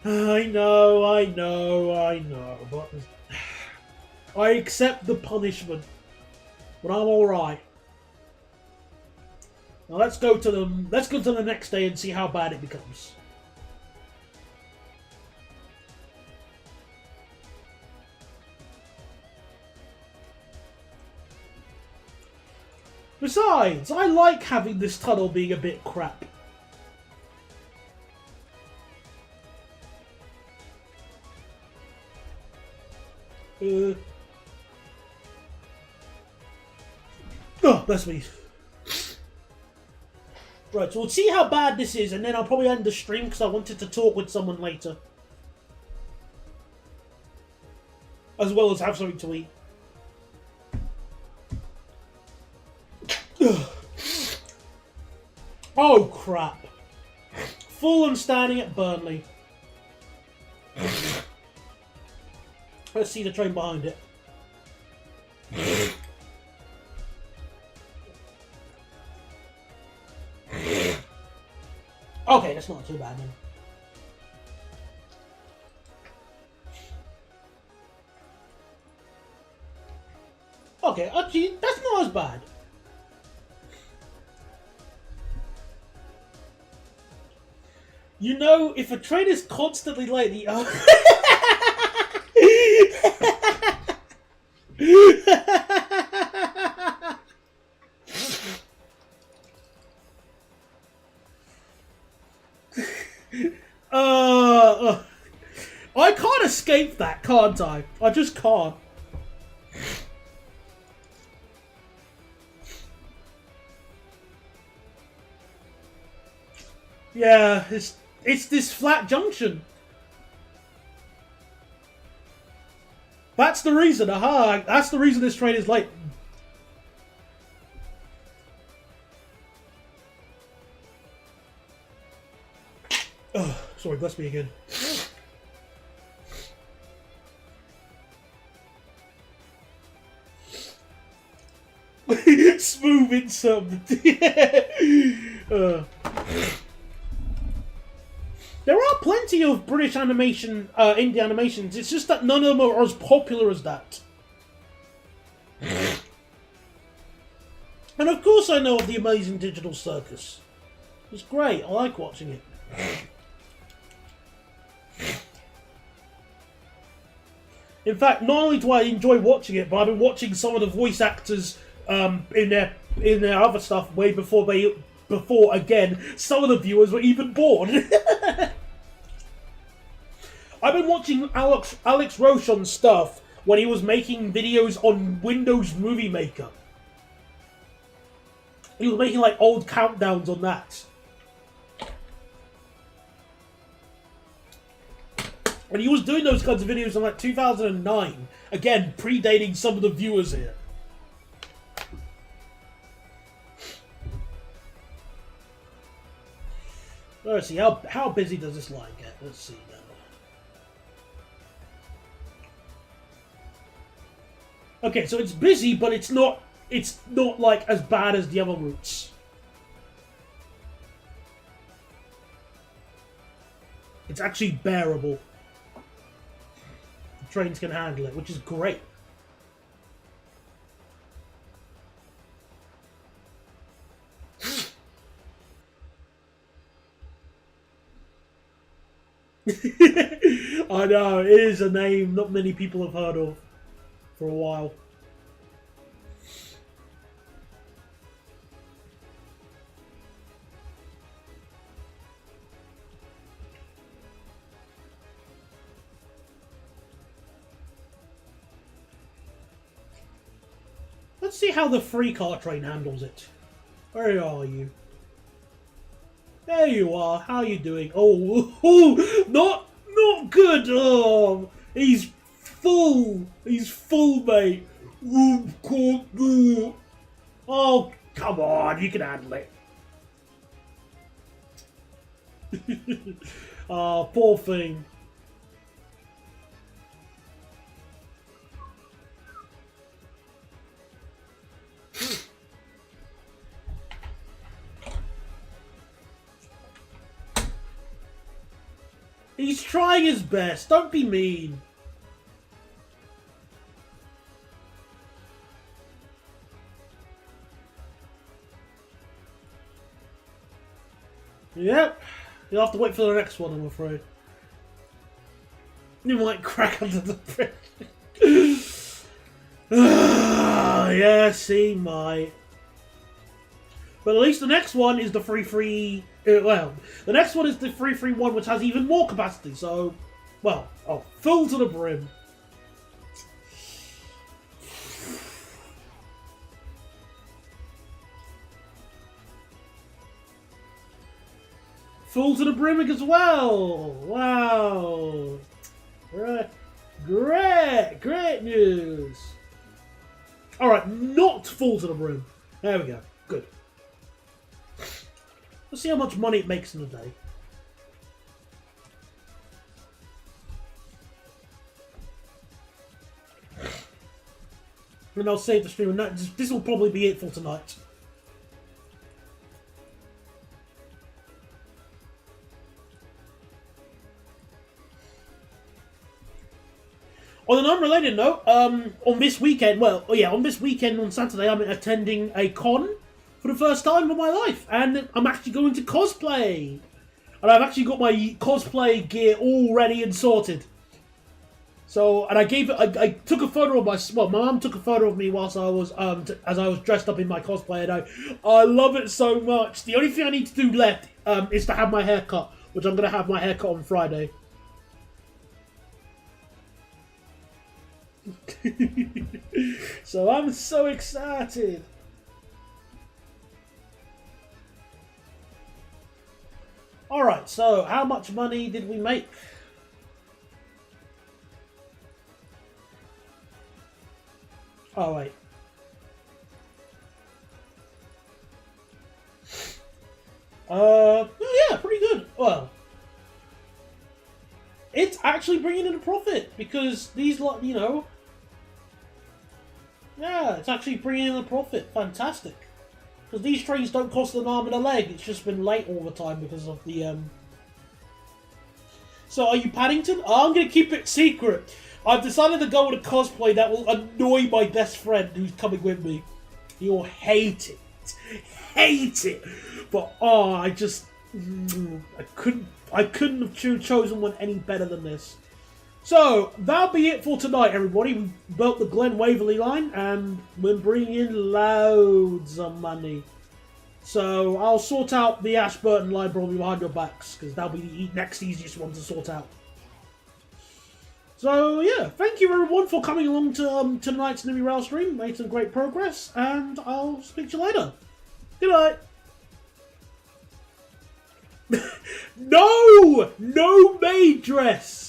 I know, but I accept the punishment. But I'm alright. Now let's go to the next day and see how bad it becomes. Besides, I like having this tunnel being a bit crap. Oh, bless me. Right, so we'll see how bad this is, and then I'll probably end the stream because I wanted to talk with someone later. As well as have something to eat. Oh, crap. Fulham standing at Burnley. Let's see the train behind it. Okay, that's not too bad then. Okay, actually, that's not as bad. You know, if a train is constantly late, the I can't escape that, can't I? I just can't. Yeah, it's this flat junction. That's the reason, aha! That's the reason this train is late. Oh, sorry, bless me again. Smooth insert. There are plenty of British animation, indie animations. It's just that none of them are as popular as that. And of course I know of the amazing Digital Circus. It's great. I like watching it. In fact, not only do I enjoy watching it, but I've been watching some of the voice actors in their other stuff way before again some of the viewers were even born. I've been watching Alex Rochon's stuff when he was making videos on Windows Movie Maker. He was making like old countdowns on that. And he was doing those kinds of videos in like 2009. Again, predating some of the viewers here. Let's see, how busy does this line get? Let's see now. Okay, so it's busy, but it's not like as bad as the other routes. It's actually bearable. The trains can handle it, which is great. I know, it is a name not many people have heard of for a while. Let's see how the free car train handles it. Where are you? There you are. How are you doing? Oh, not good. Oh, he's full. He's full, mate. Oh, come on. You can handle it. Oh, poor thing. He's trying his best. Don't be mean. Yep. You'll have to wait for the next one, I'm afraid. You might crack under the bridge. Yes, he might. But at least the next one is the free. Well, the next one is the free one, which has even more capacity. So, well, full to the brim. Full to the brim as well. Wow. Great news. All right, not full to the brim. There we go. Good. Let's see how much money it makes in a day. And I'll save the stream. And this will probably be it for tonight. On an unrelated note, on this weekend, on this weekend on Saturday, I'm attending a con for the first time in my life, and I'm actually going to cosplay. And I've actually got my cosplay gear all ready and sorted. So, and I took a photo of my mum took a photo of me whilst I was, as I was dressed up in my cosplay, and I love it so much. The only thing I need to do left, is to have my hair cut, which I'm going to have my hair cut on Friday. So I'm so excited. Alright, so how much money did we make? Oh wait. Yeah, pretty good. Well, it's actually bringing in a profit because these lot, you know. Yeah, it's actually bringing in a profit. Fantastic. Because these trains don't cost an arm and a leg. It's just been late all the time because of the, So, are you Paddington? Oh, I'm going to keep it secret. I've decided to go with a cosplay that will annoy my best friend who's coming with me. You'll hate it. Hate it. But, I couldn't have chosen one any better than this. So, that'll be it for tonight, everybody. We built the Glen Waverley line, and we're bringing in loads of money. So, I'll sort out the Ashburton line probably behind your backs, because that'll be the next easiest one to sort out. So, yeah, thank you everyone for coming along to tonight's Nimby Rail stream. Made some great progress, and I'll speak to you later. Good night. No! No maid dress!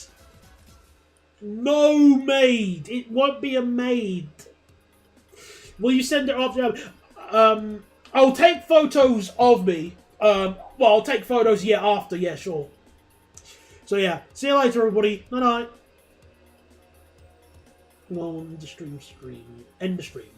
No maid. It won't be a maid. Will you send it after? I'll take photos of me. I'll take photos, after. Yeah, sure. So, yeah. See you later, everybody. Night-night. Come on, end the stream. End the stream.